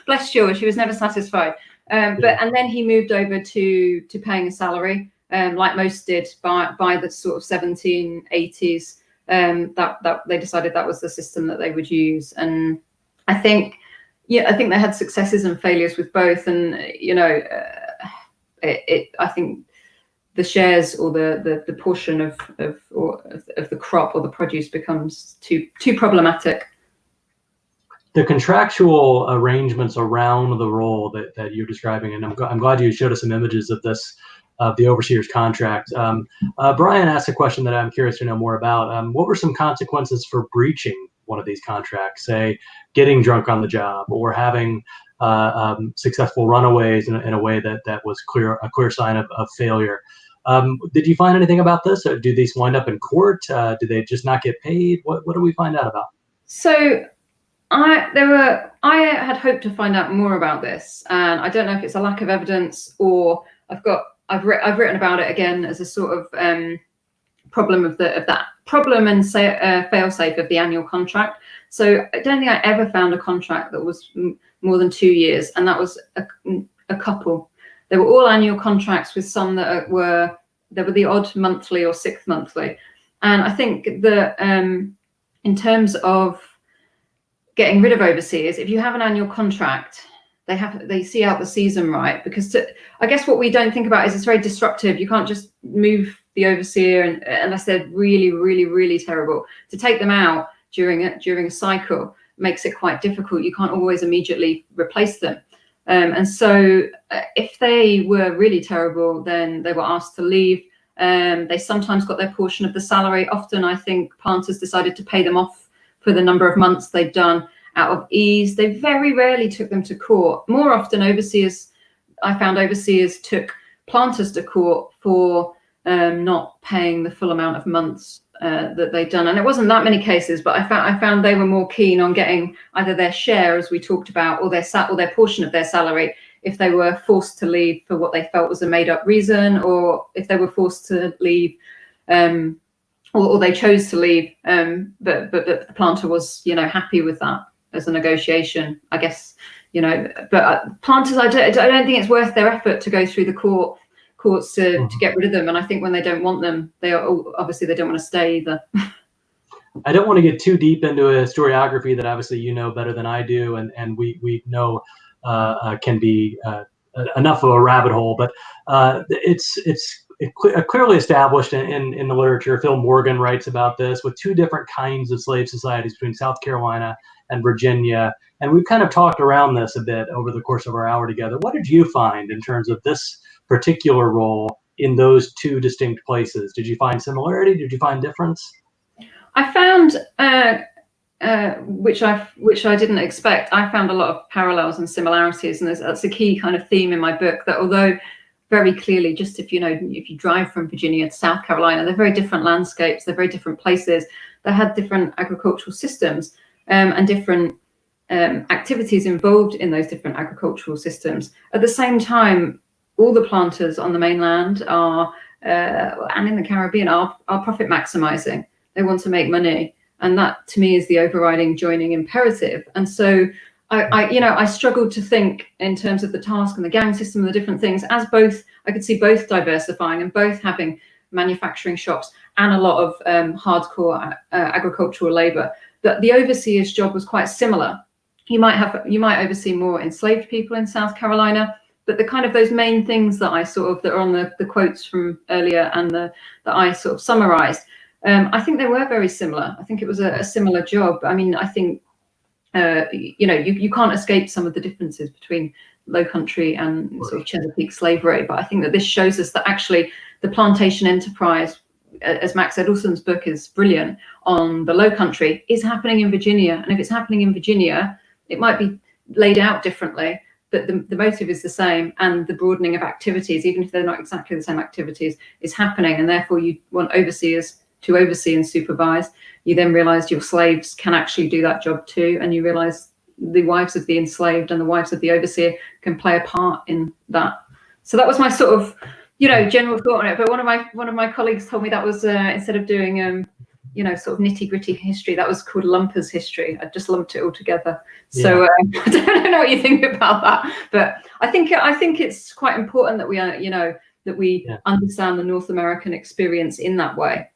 [SPEAKER 2] Bless George, he was never satisfied. And then he moved over to paying a salary, like most did by the sort of 1780s. That they decided that was the system that they would use, and I think they had successes and failures with both. And I think the shares or the portion of the crop or the produce becomes too problematic.
[SPEAKER 1] The contractual arrangements around the role that you're describing, and I'm glad you showed us some images of this, of the overseer's contract. Brian asked a question that I'm curious to know more about. What were some consequences for breaching one of these contracts, say getting drunk on the job, or having successful runaways in a way that was a clear sign of failure? Did you find anything about this? Or do these wind up in court? Do they just not get paid? What do we find out about?
[SPEAKER 2] So I had hoped to find out more about this, and I don't know if it's a lack of evidence or I've written about it again as a sort of problem of that problem and fail-safe of the annual contract. So I don't think I ever found a contract that was more than 2 years, and that was a couple. They were all annual contracts with some that were the odd monthly or sixth monthly. And I think that in terms of getting rid of overseers, if you have an annual contract, they see out the season, right? Because I guess what we don't think about is it's very disruptive. You can't just move the overseer unless they're really, really, really terrible. To take them out during a cycle makes it quite difficult. You can't always immediately replace them. And so if they were really terrible, then they were asked to leave. They sometimes got their portion of the salary. Often, I think planters decided to pay them off for the number of months they'd done out of ease. They very rarely took them to court. More often, I found overseers took planters to court for not paying the full amount of months that they'd done. And it wasn't that many cases, but I found they were more keen on getting either their share, as we talked about, or their portion of their salary if they were forced to leave for what they felt was a made-up reason, or if they were forced to leave or they chose to leave, but the planter was, happy with that as a negotiation, I guess, but planters, I don't think it's worth their effort to go through the courts to get rid of them. And I think when they don't want them, they don't want to stay either.
[SPEAKER 1] I don't want to get too deep into a historiography that obviously you know better than I do, and we know can be enough of a rabbit hole, but it's clearly established in the literature. Phil Morgan writes about this with two different kinds of slave societies between South Carolina and Virginia, and we've kind of talked around this a bit over the course of our hour together. What did you find in terms of this particular role in those two distinct places? Did you find similarity? Did you find difference?
[SPEAKER 2] I found, which I didn't expect, I found a lot of parallels and similarities, and that's a key kind of theme in my book, that although very clearly, just if you drive from Virginia to South Carolina, they're very different landscapes, they're very different places, they had different agricultural systems and different activities involved in those different agricultural systems. At the same time, all the planters on the mainland are and in the Caribbean are profit maximizing. They want to make money, and that to me is the overriding joining imperative. And so I struggled to think in terms of the task and the gang system and the different things as both. I could see both diversifying and both having manufacturing shops and a lot of hardcore agricultural labor. That the overseer's job was quite similar. You might oversee more enslaved people in South Carolina, but the kind of those main things that that are on the quotes from earlier and that I sort of summarized, I think they were very similar. I think it was a similar job. I mean, I think you can't escape some of the differences between Low Country and sort of Chesapeake slavery, but I think that this shows us that actually the plantation enterprise, as Max Edelson's book is brilliant on the Low Country, is happening in Virginia. And if it's happening in Virginia, it might be laid out differently, but the motive is the same, and the broadening of activities, even if they're not exactly the same activities, is happening. And therefore you want overseers to oversee and supervise. You then realize your slaves can actually do that job too, and you realize the wives of the enslaved and the wives of the overseer can play a part in that. So that was my sort of general thought on it. But one of my colleagues told me that was instead of doing sort of nitty-gritty history, that was called lumpers history. I just lumped it all together. So I don't know what you think about that, but I think it's quite important that we understand the North American experience in that way,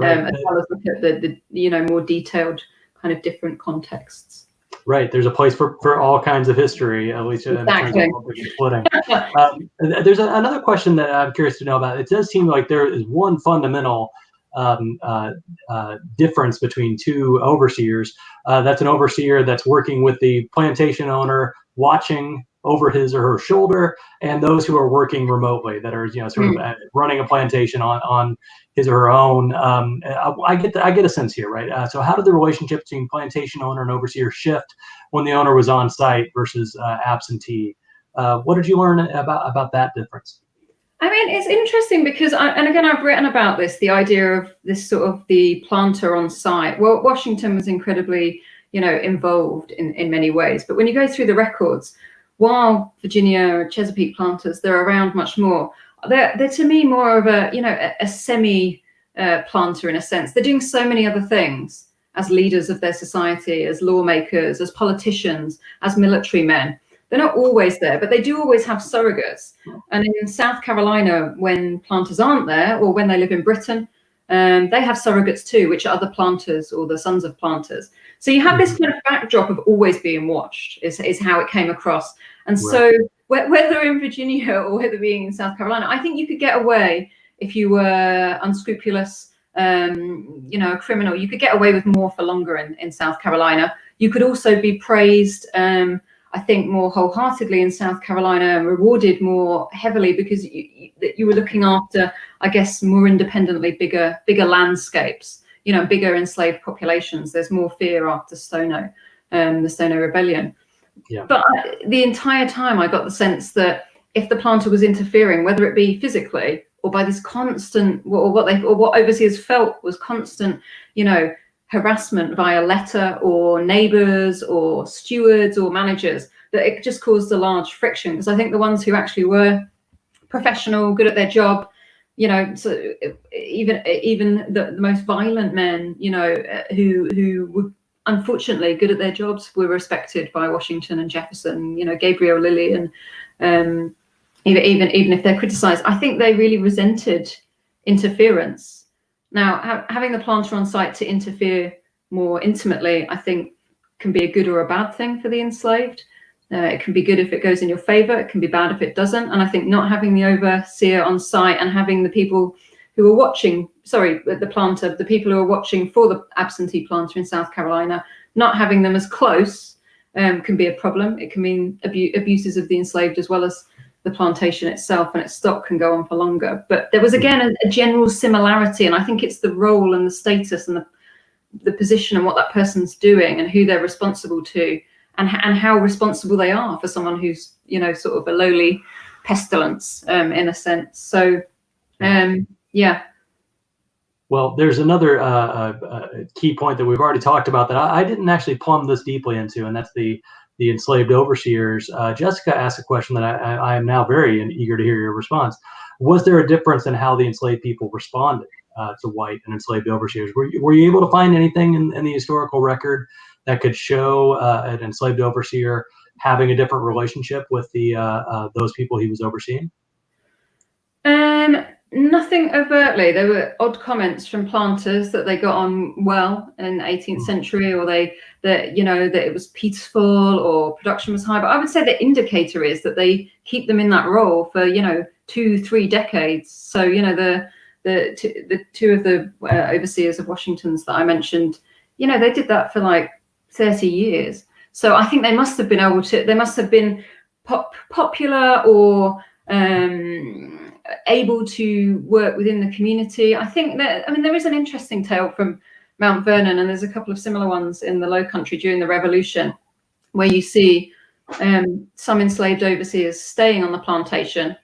[SPEAKER 2] as well as look at the more detailed kind of different contexts.
[SPEAKER 1] Right. There's a place for all kinds of history, at least in terms of what we're splitting. There's another question that I'm curious to know about. It does seem like there is one fundamental difference between two overseers. That's an overseer that's working with the plantation owner, watching over his or her shoulder, and those who are working remotely, that are sort of running a plantation on his or her own. I get a sense here, right? So how did the relationship between plantation owner and overseer shift when the owner was on site versus absentee? What did you learn about that difference?
[SPEAKER 2] I mean, it's interesting because, I've written about this, the idea of this sort of the planter on site. Well, Washington was incredibly, involved in many ways. But when you go through the records, while Virginia Chesapeake planters, they're around much more. They're to me more of a semi planter in a sense. They're doing so many other things as leaders of their society, as lawmakers, as politicians, as military men. They're not always there, but they do always have surrogates. And in South Carolina, when planters aren't there, or when they live in Britain, they have surrogates too, which are other planters or the sons of planters. So you have this kind of backdrop of always being watched, is how it came across. And so whether in Virginia or whether being in South Carolina, I think you could get away if you were unscrupulous, a criminal. You could get away with more for longer in South Carolina. You could also be praised, I think, more wholeheartedly in South Carolina and rewarded more heavily because you were looking after, I guess, more independently, bigger landscapes, bigger enslaved populations. There's more fear after Stono, the Stono Rebellion. Yeah. But the entire time I got the sense that if the planter was interfering, whether it be physically or by this constant, or what overseers felt was constant, harassment via letter or neighbors or stewards or managers, that it just caused a large friction. Because I think the ones who actually were professional, good at their job, So even the most violent men, who were unfortunately good at their jobs, were respected by Washington and Jefferson. Gabriel Lilly, and even if they're criticized, I think they really resented interference. Now, having the planter on site to interfere more intimately, I think, can be a good or a bad thing for the enslaved. It can be good if it goes in your favor. It can be bad if it doesn't. And I think not having the overseer on site and having the people who are watching, the people who are watching for the absentee planter in South Carolina, not having them as close can be a problem. It can mean abuses of the enslaved as well as the plantation itself, and its stock can go on for longer. But there was, again, a general similarity, and I think it's the role and the status and the position and what that person's doing and who they're responsible to, and how responsible they are for someone who's, sort of a lowly pestilence, in a sense. So, yeah.
[SPEAKER 1] Well, there's another key point that we've already talked about that I didn't actually plumb this deeply into, and that's the enslaved overseers. Jessica asked a question that I am now very eager to hear your response. Was there a difference in how the enslaved people responded to white and enslaved overseers? Were you able to find anything in the historical record that could show an enslaved overseer having a different relationship with those people he was overseeing?
[SPEAKER 2] Nothing overtly. There were odd comments from planters that they got on well in the 18th century, or that it was peaceful or production was high. But I would say the indicator is that they keep them in that role for 2-3 decades. So the two of the overseers of Washington's that I mentioned, they did that for like 30 years. So I think they must have been able to. They must have been popular or able to work within the community. I think there is an interesting tale from Mount Vernon, and there's a couple of similar ones in the Low Country during the Revolution, where you see some enslaved overseers staying on the plantation,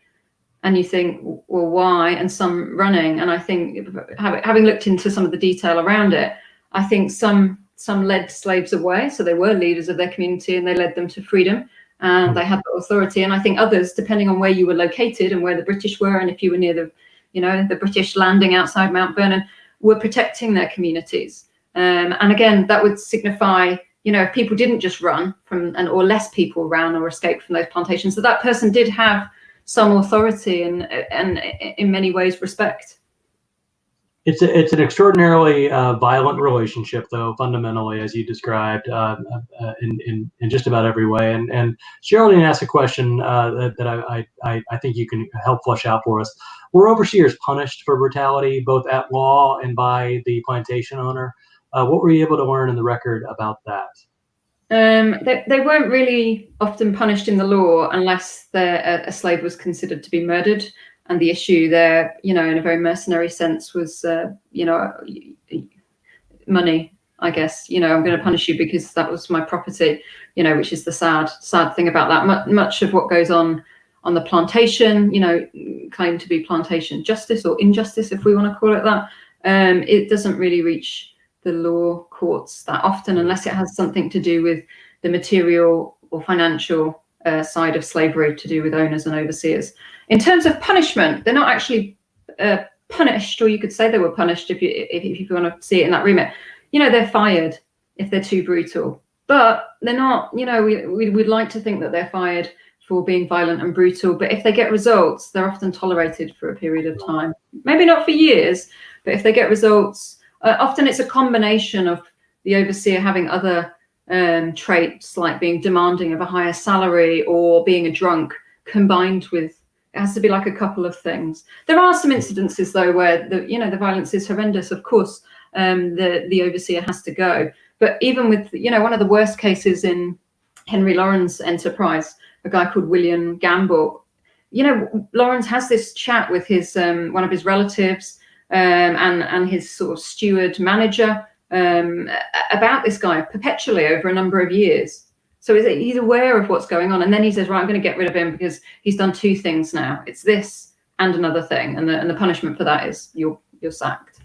[SPEAKER 2] and you think, well, why? And some running. And I think, having looked into some of the detail around it, I think some led slaves away, so they were leaders of their community, and they led them to freedom. And they had the authority. And I think others, depending on where you were located and where the British were, and if you were near the British landing outside Mount Vernon, were protecting their communities. And again, that would signify, if people didn't just run or less people ran or escaped from those plantations, that person did have some authority and in many ways respect.
[SPEAKER 1] It's an extraordinarily violent relationship, though, fundamentally, as you described, in just about every way. And Geraldine asked a question that I think you can help flesh out for us. Were overseers punished for brutality, both at law and by the plantation owner? What were you able to learn in the record about that?
[SPEAKER 2] They weren't really often punished in the law unless a slave was considered to be murdered. And the issue there, in a very mercenary sense, was, money, I guess. I'm going to punish you because that was my property, which is the sad thing about that. Much of what goes on the plantation, claimed to be plantation justice or injustice, if we want to call it that. It doesn't really reach the law courts that often, unless it has something to do with the material or financial side of slavery, to do with owners and overseers. In terms of punishment, they're not actually punished, or you could say they were punished if you want to see it in that remit. They're fired if they're too brutal, but they're not. We'd like to think that they're fired for being violent and brutal, but if they get results, they're often tolerated for a period of time. Maybe not for years, but if they get results, often it's a combination of the overseer having other traits, like being demanding of a higher salary or being a drunk, combined with, it has to be like a couple of things. There are some incidences though where the violence is horrendous. Of course, the overseer has to go. But even with one of the worst cases in Henry Lawrence enterprise, a guy called William Gamble, Lawrence has this chat with his one of his relatives and his sort of steward manager about this guy perpetually over a number of years. So he's aware of what's going on, and then he says, right, I'm going to get rid of him because he's done two things now. It's this and another thing, and the punishment for that is you're sacked.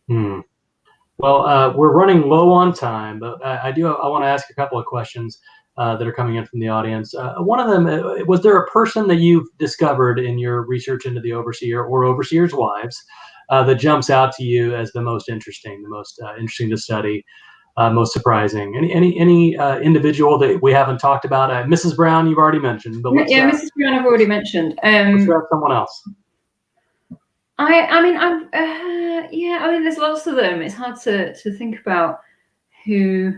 [SPEAKER 1] Well, we're running low on time, but I want to ask a couple of questions. that are coming in from the audience. One of them, was there a person that you've discovered in your research into the overseer or overseers' wives that jumps out to you as the most interesting to study, most surprising? Any individual that we haven't talked about? Mrs. Brown, you've already mentioned, but let's,
[SPEAKER 2] yeah, Mrs. Brown, I've already mentioned.
[SPEAKER 1] Let's grab someone else.
[SPEAKER 2] I mean, there's lots of them. It's hard to think about who.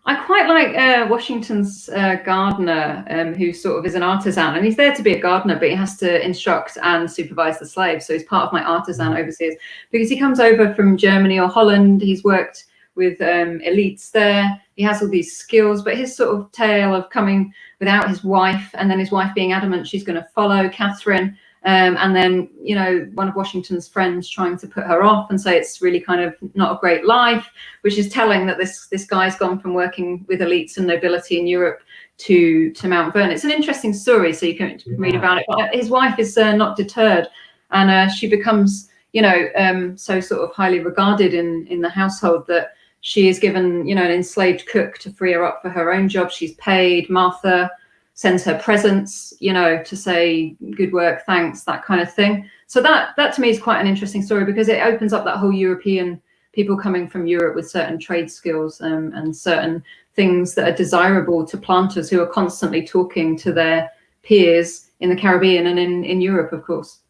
[SPEAKER 2] I quite like Washington's gardener, who sort of is an artisan, and he's there to be a gardener, but he has to instruct and supervise the slaves. So he's part of my artisan overseers because he comes over from Germany or Holland. He's worked with elites there. He has all these skills, but his sort of tale of coming without his wife, and then his wife being adamant she's going to follow Catherine, and then, you know, one of Washington's friends trying to put her off and say it's really kind of not a great life, which is telling that this guy's gone from working with elites and nobility in Europe to Mount Vernon. It's an interesting story, so you can read about it. But his wife is not deterred, and she becomes, you know, so sort of highly regarded in the household that she is given, you know, an enslaved cook to free her up for her own job. She's paid. Martha sends her presents, you know, to say good work, thanks, that kind of thing. So that to me is quite an interesting story because it opens up that whole European people coming from Europe with certain trade skills and certain things that are desirable to planters who are constantly talking to their peers in the Caribbean and in Europe, of course.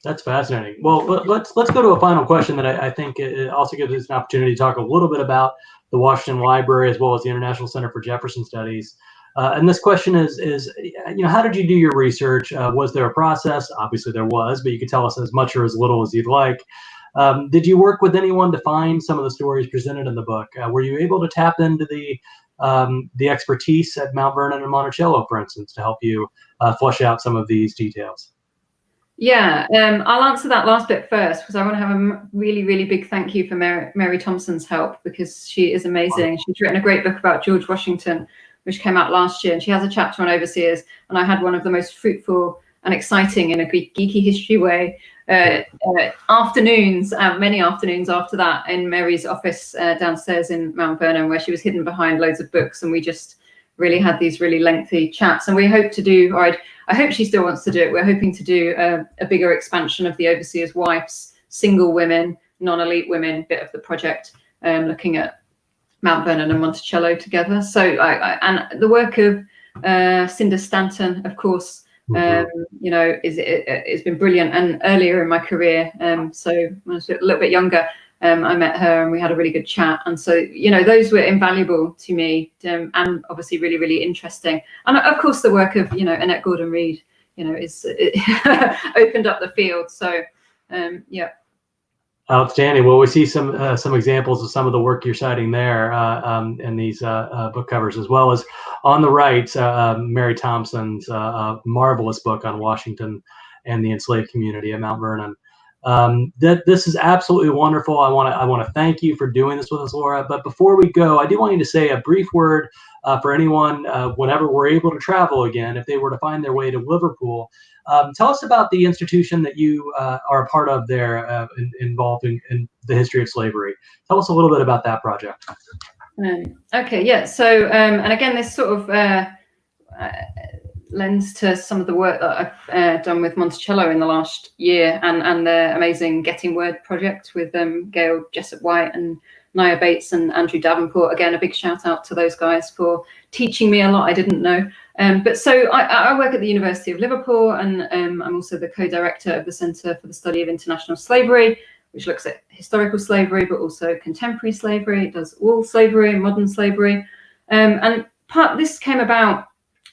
[SPEAKER 1] That's fascinating. Well, let's go to a final question that I think it also gives us an opportunity to talk a little bit about the Washington Library as well as the International Center for Jefferson Studies. And this question is, you know, how did you do your research? Was there a process? Obviously there was, but you could tell us as much or as little as you'd like. Did you work with anyone to find some of the stories presented in the book? Were you able to tap into the expertise at Mount Vernon and Monticello, for instance, to help you flesh out some of these details?
[SPEAKER 2] Yeah, I'll answer that last bit first because I want to have a really, really big thank you for Mary Thompson's help because she is amazing. She's written a great book about George Washington, which came out last year, and she has a chapter on overseers, and I had one of the most fruitful and exciting, in a geeky history way, afternoons, many afternoons after that, in Mary's office downstairs in Mount Vernon, where she was hidden behind loads of books, and we just really had these really lengthy chats. And we hope to do, or I hope she still wants to do it, we're hoping to do a bigger expansion of the overseers' wives, single women, non-elite women bit of the project, looking at Mount Vernon and Monticello together. So and the work of Cinder Stanton, of course, you know, it's been brilliant. And earlier in my career, so when I was a little bit younger, I met her and we had a really good chat. And so, you know, those were invaluable to me, and obviously really, really interesting. And of course, the work of, you know, Annette Gordon-Reed, you know, it opened up the field. So, yeah.
[SPEAKER 1] Outstanding. Well, we see some examples of some of the work you're citing there in these book covers, as well as on the right, Mary Thompson's marvelous book on Washington and the enslaved community at Mount Vernon. This is absolutely wonderful. I want to thank you for doing this with us, Laura. But before we go, I do want you to say a brief word for anyone whenever we're able to travel again, if they were to find their way to Liverpool. Tell us about the institution that you are a part of there, involved in the history of slavery. Tell us a little bit about that project.
[SPEAKER 2] Okay, yeah. So, and again, this sort of lends to some of the work that I've done with Monticello in the last year, and the amazing Getting Word project with Gail Jessup-White and Nia Bates and Andrew Davenport. Again, a big shout out to those guys for teaching me a lot I didn't know. But so I work at the University of Liverpool, and I'm also the co-director of the Centre for the Study of International Slavery, which looks at historical slavery, but also contemporary slavery. It does all slavery, modern slavery. And this came about,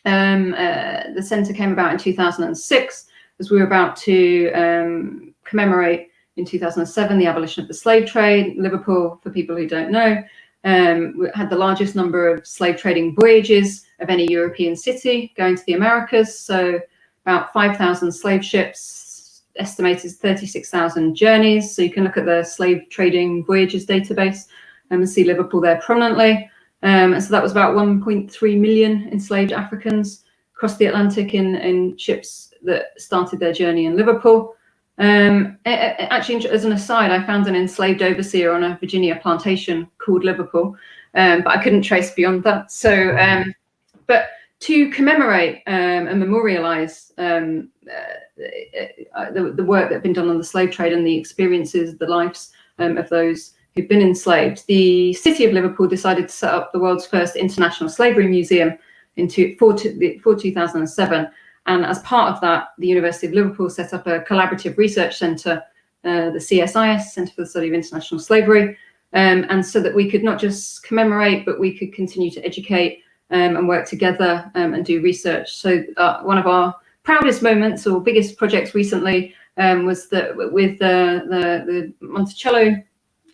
[SPEAKER 2] the centre came about in 2006, as we were about to commemorate in 2007 the abolition of the slave trade. Liverpool, for people who don't know, had the largest number of slave trading voyages of any European city going to the Americas. So about 5,000 slave ships, estimated 36,000 journeys. So you can look at the slave trading voyages database and see Liverpool there prominently. And so that was about 1.3 million enslaved Africans across the Atlantic in ships that started their journey in Liverpool. Actually, as an aside, I found an enslaved overseer on a Virginia plantation called Liverpool. but I couldn't trace beyond that. So, but to commemorate and memorialize the work that had been done on the slave trade and the experiences, the lives of those who'd been enslaved, the city of Liverpool decided to set up the world's first international slavery museum for 2007. And as part of that, the University of Liverpool set up a collaborative research centre, the CSIS, Centre for the Study of International Slavery, and so that we could not just commemorate, but we could continue to educate and work together and do research. So one of our proudest moments or biggest projects recently was that with the Monticello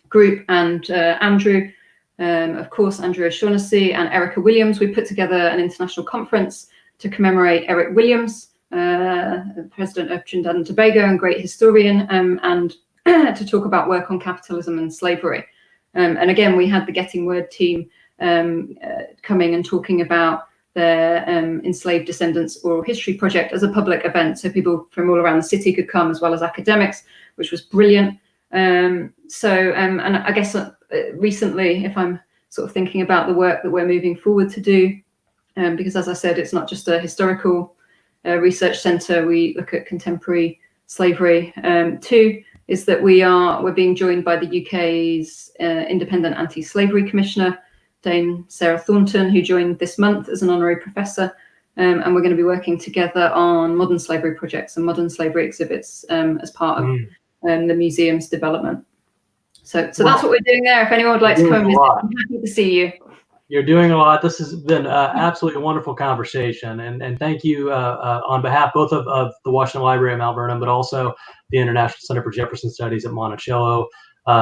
[SPEAKER 2] group and Andrew, of course, Andrew O'Shaughnessy and Erica Williams, we put together an international conference to commemorate Eric Williams, President of Trinidad and Tobago and great historian, and to talk about work on capitalism and slavery. And again, we had the Getting Word team coming and talking about their Enslaved Descendants Oral History Project as a public event, so people from all around the city could come, as well as academics, which was brilliant. And I guess recently, if I'm sort of thinking about the work that we're moving forward to do, because as I said, it's not just a historical research centre, we look at contemporary slavery too, is that we're being joined by the UK's independent anti-slavery commissioner, Dame Sarah Thornton, who joined this month as an honorary professor, and we're going to be working together on modern slavery projects and modern slavery exhibits as part of the museum's development. So that's what we're doing there. If anyone would like to come and visit, I'm happy to see you.
[SPEAKER 1] You're doing a lot. This has been absolutely a wonderful conversation, and thank you on behalf both of the Washington Library at Mount Vernon, but also the International Center for Jefferson Studies at Monticello.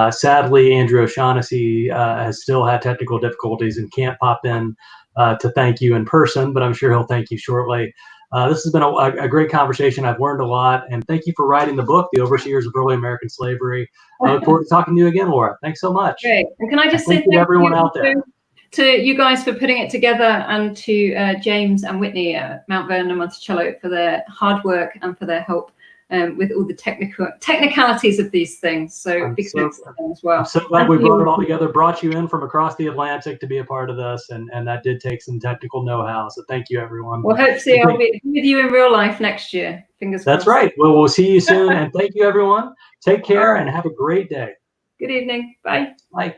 [SPEAKER 1] Sadly, Andrew O'Shaughnessy has still had technical difficulties and can't pop in to thank you in person, but I'm sure he'll thank you shortly. This has been a great conversation. I've learned a lot, and thank you for writing the book, The Overseers of Early American Slavery. I look forward to talking to you again, Laura. Thanks so much.
[SPEAKER 2] Great. And can I just say
[SPEAKER 1] thank you to everyone out there.
[SPEAKER 2] To you guys for putting it together, and to James and Whitney at Mount Vernon and Monticello for their hard work and for their help with all the technicalities of these things. So big thanks to them as well. I'm
[SPEAKER 1] so glad we brought it all together, brought you in from across the Atlantic to be a part of this, and that did take some technical know-how. So thank you, everyone.
[SPEAKER 2] Well, hopefully I'll be with you in real life next year. Fingers crossed.
[SPEAKER 1] That's right. Well, we'll see you soon, and thank you, everyone. Take care and have a great day.
[SPEAKER 2] Good evening. Bye.
[SPEAKER 1] Bye.